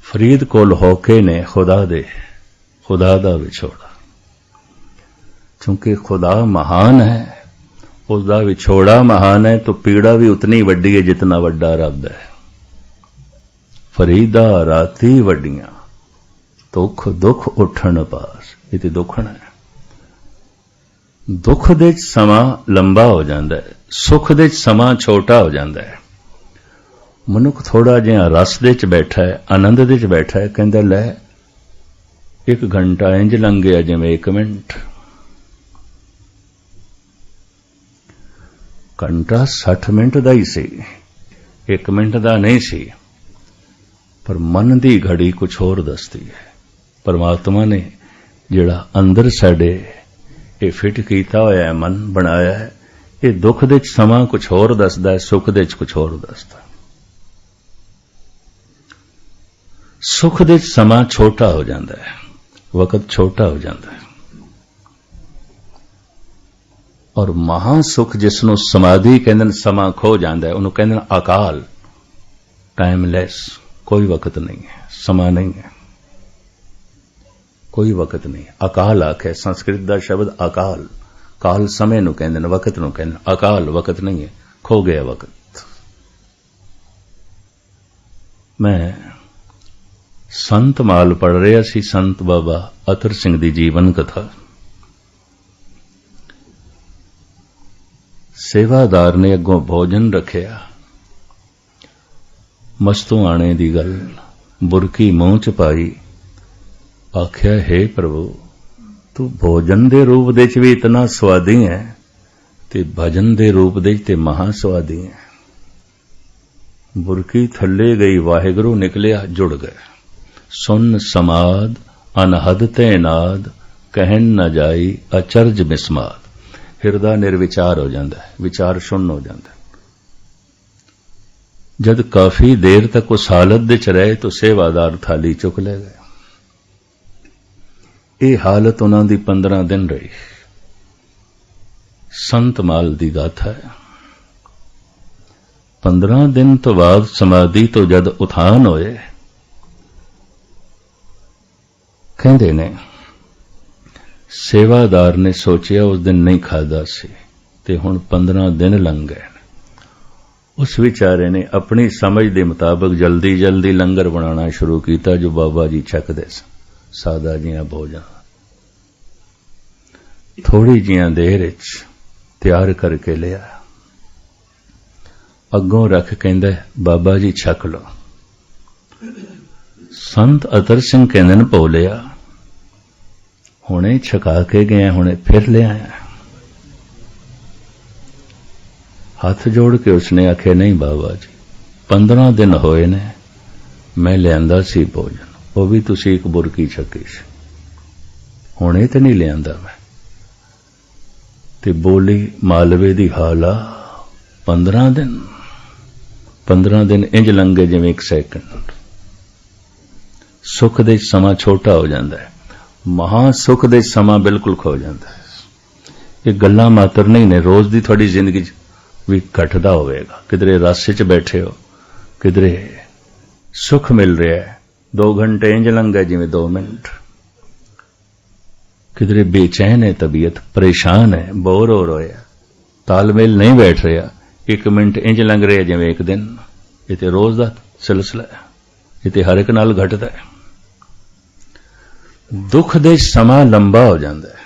फरीद कोल हौके ने खुदा दा विछोड़ा। क्योंकि खुदा महान है, उसका विछोड़ा महान है, तो पीड़ा भी उतनी वड्डी है जितना वड्डा रब है। फरीदा राती वड्डियां दुख दुख उठण पास, ये तो दुखना है। दुख दे समा लंबा हो जाता है, सुख दे समा छोटा हो जाता है। मनुख थोड़ा जिहा रस दे च बैठा है, आनंद दे च बैठा है, कहंदा लै एक घंटा इंज लंघ गया जिवें 1 मिनट। घंटा 60 मिनट दा ही सी, 1 मिनट दा नहीं सी। पर मन दी घड़ी कुछ होर दसदी है। परमात्मा ने जिहड़ा अंदर साडे ये फिट कीता होया है, मन बनाया है, ये दुख दे समा कुछ होर दसदा है, सुख दे कुछ होर दसदा। सुख दे समा छोटा हो जाता है, वक्त छोटा हो जाता है। और महासुख जिसनों समाधि कहते समा खो जाता है, उन्होंने कहते अकाल, टाइमलैस, कोई वक्त नहीं है, समा नहीं है, कोई वक्त नहीं। अकाल आखे संस्कृत का शब्द अकाल, काल समय नूं कहंदे ने, वक्त नूं कहंदे। अकाल वक्त नहीं है, खो गया वक्त। मैं संत माल पढ़ रहा सी संत बाबा अतर सिंह दी जीवन कथा। सेवादार ने अगों भोजन रखिया, मस्तों आने दी गल बुरकी मूँह च पाई, आख्या हे प्रभु तू भोजन दे रूप दे च भी इतना स्वादी है ते भजन दे रूप दे ते महा स्वादी है। बुरकी थले गई, वाहिगुरु निकलिया, जुड़ गए। सुन समाद अनहद ते नाद, कहन न जाई अचरज मिसमाद। हिरदा निर्विचार हो जाता है, विचार शून्य हो जाता है। जद काफी देर तक उस हालत दे च रहे तो सेवादार थाली चुक ले गए। ये हालत उन्हां दी 15 दिन रही। संत माल दी गाथा है। 15 दिन तो बाद समाधि तो जद उठान होए, कहते ने सेवादार ने सोचिया उस दिन नहीं खादा सी ते हुण 15 दिन लंघ गए। उस विचारे ने अपनी समझ के मुताबिक जल्दी जल्दी लंगर बनाना शुरू किया जो बाबा जी छकदे सन, सादा जिहा भोजन। थोड़ी जिहा देर विच तैयार करके लिया, अगों रख कहंदा बाबा जी छक लो। संत अतर सिंह कहंदे ने भोलिया हुणे छका के गए, हुणे फिर ले आया। हाथ जोड़ के उसने आखे नहीं बाबा जी 15 दिन होए ने मैं लियांदा सी भोजन, वो भी तुसी एक बुरकी छकी सी, हुणे ते नहीं लियांदा मैं। ते बोली मालवे दी हाला 15 दिन इंज लंघे जिवें 1 सेकंड। सुख दे समा छोटा हो जाता है, महा सुख दे समा बिल्कुल खो जाता है। ये गल्लां मात्र नहीं ने, रोज दी थोड़ी जिंदगी भी घटदा होवेगा। किधरे रस च बैठे हो, किधरे सुख मिल रहा है, 2 घंटे इंज लंघे जिवें 2 मिनट। किधरे बेचैन है तबीयत, परेशान है, बोर हो रहा है, तालमेल नहीं बैठ रहा, 1 मिनट इंज लंघ रहा जिवें 1 दिन। ये तो रोज का सिलसिला है, ये तो हर एक नाल घटदा है। दुख दे समा लंबा हो जाता है,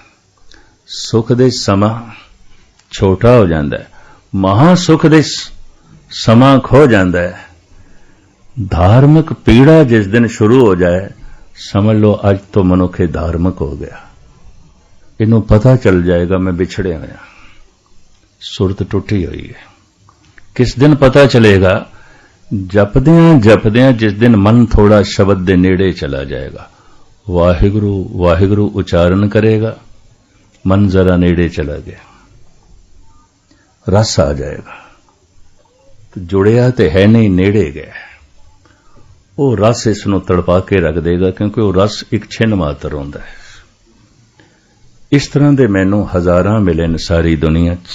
सुख दे समा छोटा हो जाता है, महा सुख दे समा खो जाता है। धार्मिक पीड़ा जिस दिन शुरू हो जाए समझ लो अज तो मनुखे धार्मिक हो गया। इनू पता चल जाएगा मैं बिछड़े हुआ, सुरत टुटी हुई है। किस दिन पता चलेगा? जपदियां जपदियां जिस दिन मन थोड़ा शब्द दे नेड़े चला जाएगा, वाहिगुरु वाहिगुरु उच्चारण करेगा, मन जरा नेड़े चला गया, रस आ जाएगा। तो जुड़िया तो है नहीं, नेड़े गया, वो रस इसनों तड़पा के रख देगा, क्योंकि वो रस एक छिन मात्र होंदा है। इस तरह दे मैनू हजारां मिले न सारी दुनिया च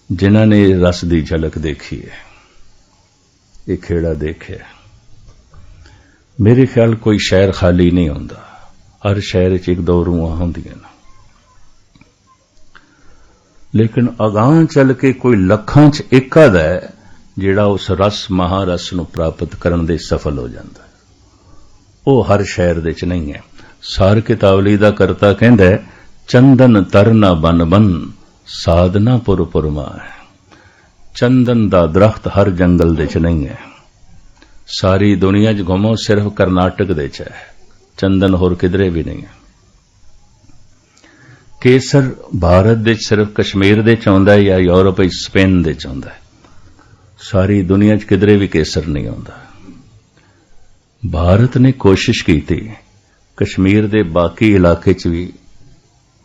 जिन्हां ने रस दी झलक देखी है, ये खेड़ा देखे। मेरे ख्याल कोई शहर खाली नहीं होंदा, हर शहर च 1-2 रूहां होंदियां न। लेकिन अगां चल के कोई लखां च एक आधा है जिहड़ा उस रस महारस नूं प्राप्त करन दे सफल हो जाता है। वो हर शहर दे च नहीं है। सार कितावली दा करता कहंदा है, चंदन तरना बन बन साधना पुर पुर मां। चंदन दा दरख्त हर जंगल दे च नहीं है। सारी दुनिया च घुमो सिर्फ करनाटक दे च है, चंदन होर किधरे भी नहीं है। केसर भारत दे सिर्फ कश्मीर दे च आउंदा है या यूरोप स्पेन दे च आउंदा है, सारी दुनिया च किधरे भी केसर नहीं आउंदा। भारत ने कोशिश की थी कश्मीर दे बाकी इलाके च भी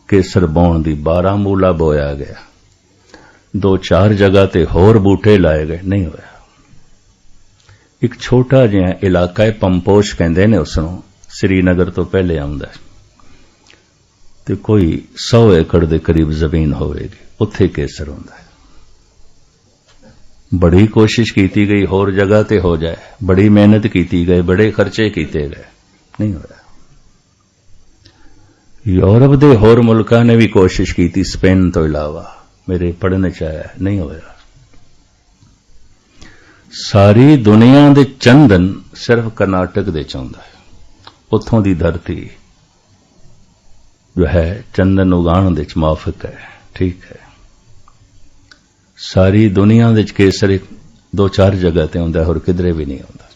केसर बोण दी, बारामूला बोया गया, 2-4 जगह ते होर बूटे लाए गए, नहीं होया। एक छोटा जिहा इलाका है, पंपोश कहंदे ने उसनूं, श्रीनगर तो पहले आउंदा है, ते कोई 100 एकड़ दे करीब जमीन होवेगी, उत्थे केसर हुंदा है। बड़ी कोशिश की गई होर जगह ते हो जाए, बड़ी मेहनत की गई, बड़े खर्चे किए गए, नहीं होया। यूरोप दे होर मुल्कां ने भी कोशिश की थी, स्पेन तो इलावा, मेरे पढ़ने च आया, नहीं होया। सारी दुनिया दे चंदन सिर्फ कर्नाटक दे च आउंदा है। उत्थों दी धरती जो है चंदन उगाण दे माफक है, ठीक है। सारी दुनिया दे केसर एक दो चार जगह ते हुंदा, होर किधरे भी नहीं हुंदा।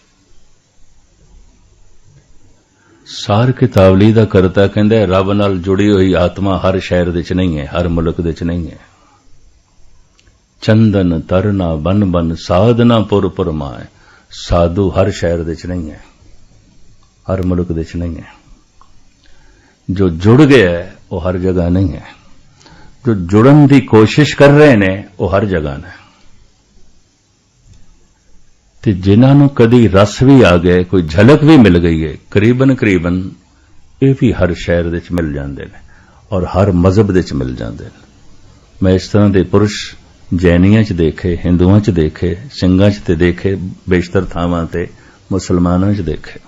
सार किताबली दा करता कहंदा रब नाल जुड़ी हुई आत्मा हर शहर दे च नहीं है, हर मुल्क दे च नहीं है। चंदन तरना बन बन साधना पुर पुर माए, साधु हर शहर दे च नहीं है, हर मुल्क दे च नहीं है। जो जुड़ गया है वो हर जगह नहीं है, जो जुड़न की कोशिश कर रहे ने वो हर जगह ने। ते जिन्हां नूं कदी रस भी आ गए, कोई झलक भी मिल गई है, करीबन करीबन ये भी हर शहर दे च मिल जांदे ने और हर मजहब दे च मिल जांदे ने। मैं इस तरह के पुरुष जैनियां च देखे, हिंदुआं च देखे, सिंघां च ते देखे, बेशतर थावां ते मुसलमानां च देखे।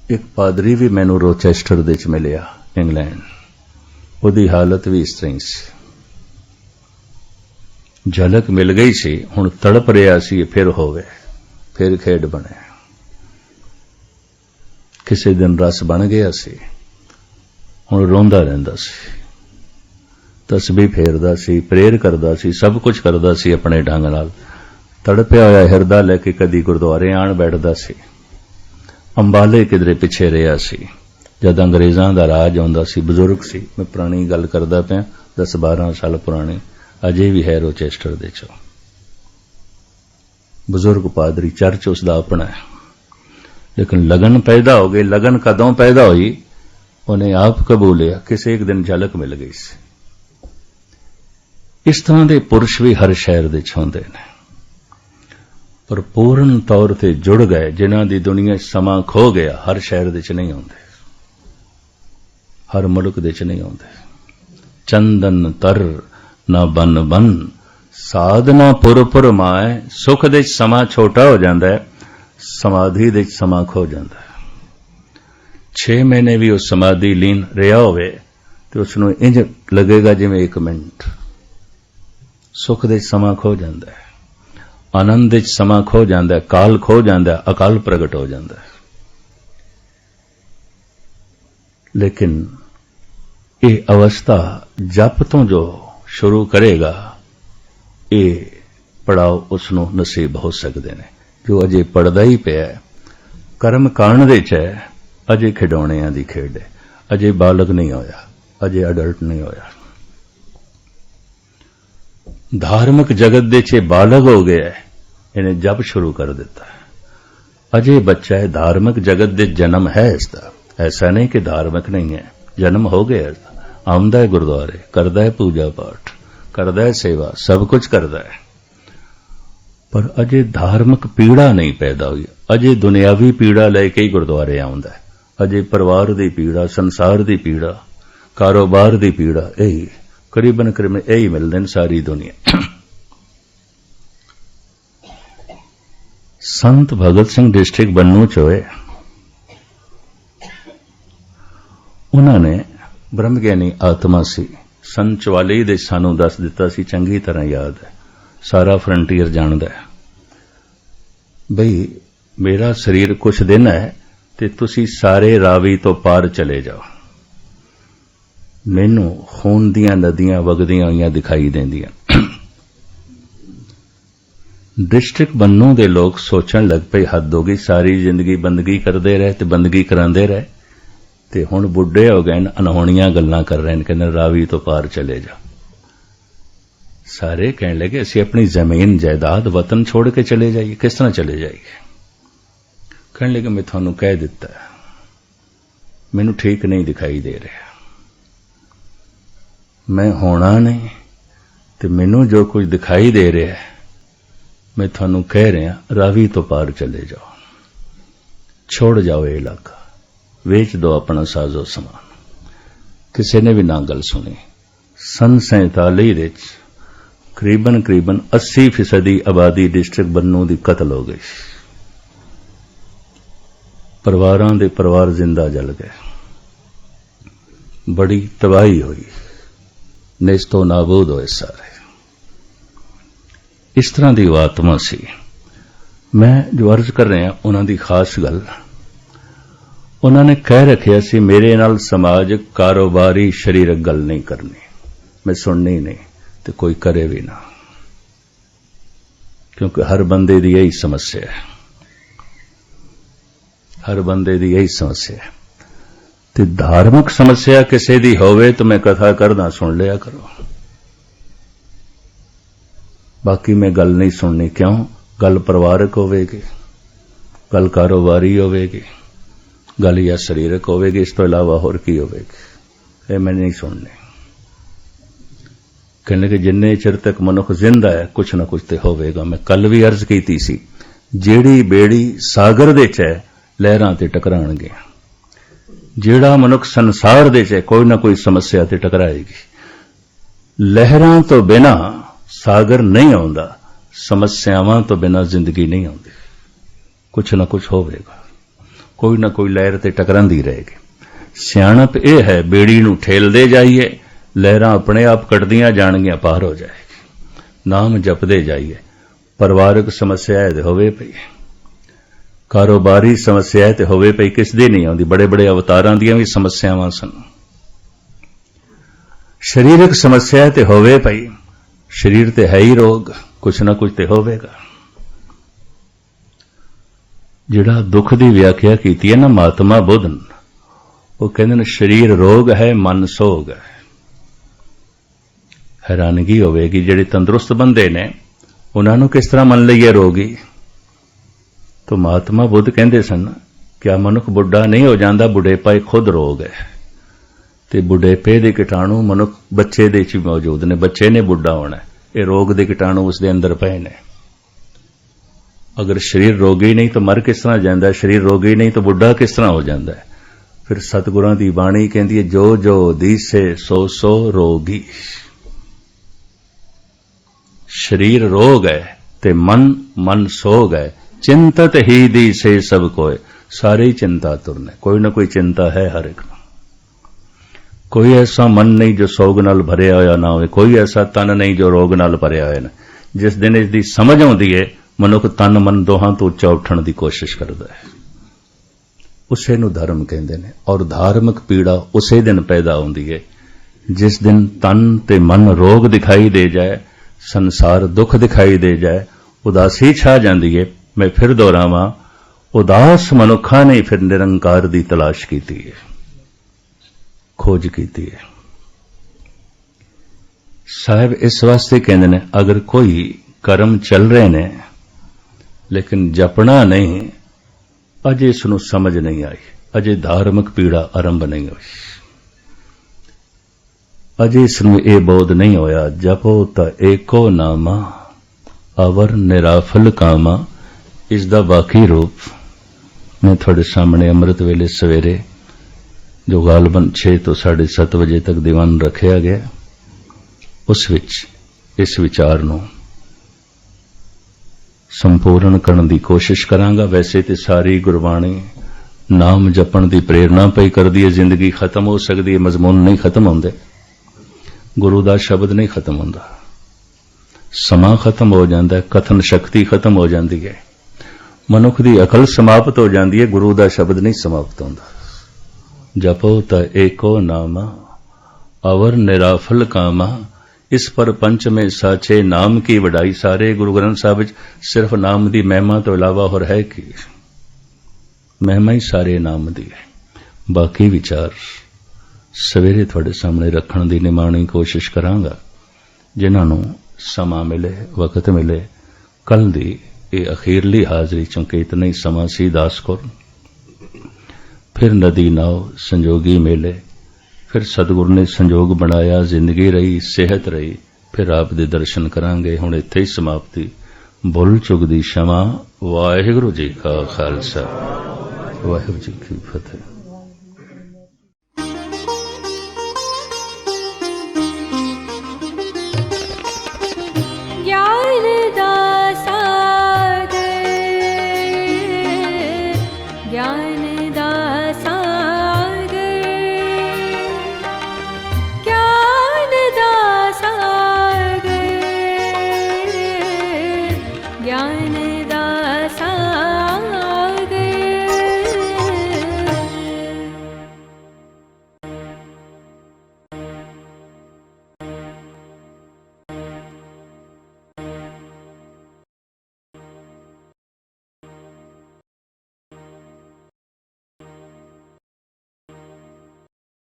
एक पादरी भी मैनू रोचेस्टर दे च मिलिया, इंग्लैंड। उहदी हालत भी इस तरह सी, झलक मिल गई सी, हुण तड़प रहा सी फिर होवे, फिर खेड बने। किसी दिन रस बन गया सी, हुण रोंदा रहिंदा सी, तस्बीह फेरदा सी, प्रेयर करदा सी, सब कुछ करदा सी अपने ढंग नाल। तड़पिया होया हिरदा लैके कदी गुरुद्वारे आण बैठदा सी, अंबाले किधरे पिछे रहा सी जद अंग्रेज़ां दा राज आउंदा सी। बजुर्ग सी, मैं पुरानी गल करदा पिया, 10-12 साल पुरानी, अजे भी है रोचेस्टर दे चो। बुजुर्ग पादरी, चर्च उसका अपना है, लेकिन लगन पैदा हो गई। लगन कदों पैदा हुई, उन्हें आप कबूलिया, किसी एक दिन झलक मिल गई सी। इस तरह के पुरुष भी हर शहर दे होंदे ने, पर पूर्ण तौर से जुड़ गए, जिन्हां दी दुनिया समा खो गया, हर शहर दे च नहीं होंदे, हर मुल्क दे च नहीं होंदे। चंदन तर ना बन बन साधना पुर पुर माए, सुख दे समा छोटा हो जाता है, समाधि दे समा खो जाता है। 6 महीने भी उस समाधि लीन रहा होवे तो उसनों इंज लगेगा जिवें 1 मिनट। सुख दे समा खो जाता है, आनंद दे समा खो जाता है, काल खो जाता है, अकाल प्रगट हो जाता है। लेकिन ये अवस्था जप तो जो शुरू करेगा, ये पड़ाव उसनों नसीब हो सकते हैं। जो अजे पढ़दा ही पिया कर्म कांड दे च है, अजे खिडौणियां दी खेड है, अजे बालक नहीं होया, अजे अडल्ट नहीं होया। धार्मिक जगत दे च बालक हो गया है, इन्हें जब शुरू कर देता है। अजे बच्चा है, धार्मिक जगत दे जन्म है इसका, ऐसा नहीं कि धार्मिक नहीं है, जन्म हो गया इसका। आउंदा है गुरुद्वारे, करदा है पूजा पाठ, करदा है सेवा, सब कुछ करदा है, पर अजे धार्मिक पीड़ा नहीं पैदा हुई। अजे दुनियावी पीड़ा लेके ही गुरुद्वारे आउंदा है। अजे परिवार दी पीड़ा, संसार दी पीड़ा, कारोबार दी पीड़ा, यही करीबन करीबन यही मिलदे ने सारी दुनिया। संत भगत सिंह डिस्ट्रिक्ट बन्नू च होए, उन्होंने ब्रह्मज्ञानी आत्मा सी, सन 44 दे सानू दस दिता सी, चंगी तरह याद है, सारा फ्रंटियर जानदा है बई मेरा शरीर कुछ दिन है ते तुसी सारे रावी तो पार चले जाओ। मैनू खून दियां नदियां वगदियां हुई दिखाई देंदियां। डिस्ट्रिक्ट बन्नू दे लोग सोचण लग पे हद हो गई, सारी जिंदगी बंदगी करते रहे ते बंदगी करांदे रहे ते हुण बुढ़े हो गए, अनहोणियां गल्लां कर रहे हैं, कहने रावी तो पार चले जा। सारे कहने लगे असी अपनी जमीन जायदाद वतन छोड़ के चले जाइए, किस तरह चले जाइए? कहने लगे मैं थानू कह दिता, मैनू ठीक नहीं दिखाई दे रहा, मैं होना नहीं ते मैनू जो कुछ दिखाई दे रहा है, मैं थानू कह रहा रावी तो पार चले जाओ, छोड़ जाओ ये इलाका, वेच दो अपना साजो समान। किसी ने भी ना गल सुनी। सन 47 करीबन 80% आबादी डिस्ट्रिक्ट बन्नू की कतल हो गई। परिवारां दे परिवार जिंदा जल गए, बड़ी तबाही हुई, नेस्तो नाबूद होए सारे। इस तरह की आत्मा सी। मैं जो अर्ज कर रहा उन्हां दी खास गल, उन्होंने कह रखिया सी मेरे नाल समाज कारोबारी शरीरक गल नहीं करनी, मैं सुननी नहीं तो कोई करे भी ना, क्योंकि हर बंदे दी यही समस्या है, हर बंदे दी यही समस्या है। ते धार्मिक समस्या किसी दी होवे तो मैं कथा करदा सुन लिया करो, बाकी मैं गल नहीं सुननी। क्यों? गल परिवारक होवेगी, गल कारोबारी होवेगी, गल या शरीरक होवेगी, इस तो इलावा होर की होवेगी, ये मैं नहीं सुननी। कहने कि जिन्ने चिर तक मनुख जिंदा है कुछ ना कुछ तो होवेगा। मैं कल भी अर्ज कीती सी, जेड़ी बेड़ी सागर दे च है लहरां ते टकराणगे, जेड़ा मनुख संसार दे च है कोई ना कोई समस्या ते टकराएगी। लहरां तो बिना सागर नहीं आउंदा, समस्यावां तो बिना जिंदगी नहीं आउंदी। कुछ ना कुछ होवेगा, कोई ना कोई लहर ते टकरांदी रहेगी। सियाणप यह है बेड़ी नूं ठेलदे जाइए, लहरां अपने आप कटदियां जाणगियां, पार हो जाएगी। नाम जपदे जाइए। परिवारक समस्या है तो होवे पई, कारोबारी समस्या है तो होवे पई, किस दी नहीं आउंदी। बड़े बड़े अवतारां दीयां भी समस्यावां सन। शरीरक समस्या है तो होवे पई, शरीर ते है ही रोग, कुछ ना कुछ तो होवेगा। जिहड़ा दुख की व्याख्या की है ना महात्मा बुद्ध, वो कहते हैं शरीर रोग है, मन सोग है। हैरानगी होवेगी, जिहड़े तंदुरुस्त बंदे ने उन्होंने किस तरह मन लईए रोगी। तो महात्मा बुद्ध कहते सन, क्या मनुख बुढ़ा नहीं हो जाता? बुढ़ेपा खुद रोग है, तो बुढ़ेपे के कीटाणु मनुख बच्चे दे च मौजूद ने। बच्चे ने बुढ़ा होना, ये रोग के कीटाणु उसके अंदर पए ने। अगर शरीर रोगी नहीं तो मर किस तरह जाता है, शरीर रोगी नहीं तो बुढ़ा किस तरह हो जाता है। फिर सतगुरां दी बाणी कहती है, जो जो दीसे सो सो रोगी। शरीर रोग है ते मन सोग है, चिंतत ही दी से सब कोय। सारे ही चिंता तुरने, कोई ना कोई चिंता है हर एक। कोई ऐसा मन नहीं जो सोग नाल भरिया होया ना हो, कोई ऐसा तन नहीं जो रोग नाल भरिया होया ना। जिस दिन इसकी समझ आउंदी है, मनुख तन मन दोहां तो उच्चा उठण की कोशिश करता है, उसे नूं धर्म कहंदे ने। और धार्मिक पीड़ा उसे दिन पैदा होंदी है जिस दिन तन ते मन रोग दिखाई दे जाए, संसार दुख दिखाई दे जाए, उदासी छा जाती है। मैं फिर दोहरावां, उदास मनुखा ने फिर निरंकार की तलाश की है, खोज की है। साहब इस वास्ते कहते ने, अगर कोई कर्म चल रहे ने लेकिन जपना नहीं, अजे इसनूं समझ नहीं आई, अजे धार्मिक पीड़ा आरंभ नहीं हुई, अजे इसनूं ये बोध नहीं होया, जपो ता एको नामा अवर निराफल कामा। इसका बाकी रूप मैं थोड़े सामने अमृत वेले सवेरे जो गालबन 6 तो 7:30 बजे तक दीवान रखा गया, उस विच इस विचार नूं संपूर्ण करने की कोशिश करांगा। वैसे तो सारी गुरबाणी नाम जपण की प्रेरणा पई करदी है। जिंदगी खत्म हो सकती है, मजमून नहीं खत्म होंदे, गुरु का शब्द नहीं खत्म होंदा, समा खत्म हो जाता है, कथन शक्ति खत्म हो जाती है, मनुख की अकल समाप्त हो जाती है, गुरु का शब्द नहीं समाप्त होंदा। जपो त एको नामा अवर निराफल कामा। इस पर पंच में साचे नाम की वडाई। सारे गुरु ग्रंथ साहब सिर्फ नाम की महिमा तो इलावा होर है कि महिमा ही सारे नाम दी है। बाकी विचार सवेरे थोड़े सामने रखने की निमाणी कोशिश करांगा। जिन्होंने समा मिले, वक्त मिले, कल दी ये अखीरली हाजरी चूंकि इतना ही समा सी दास को, फिर नदी नाव संजोगी मेले, फिर सतगुरु ने संजोग बनाया, जिंदगी रही, सेहत रही, फिर आप दे दर्शन करांगे। हुण इत्थे ही समाप्ति। भुल चुक दी क्षमा। वाहिगुरू जी का खालसा, वाहिगुरू जी की फतेह।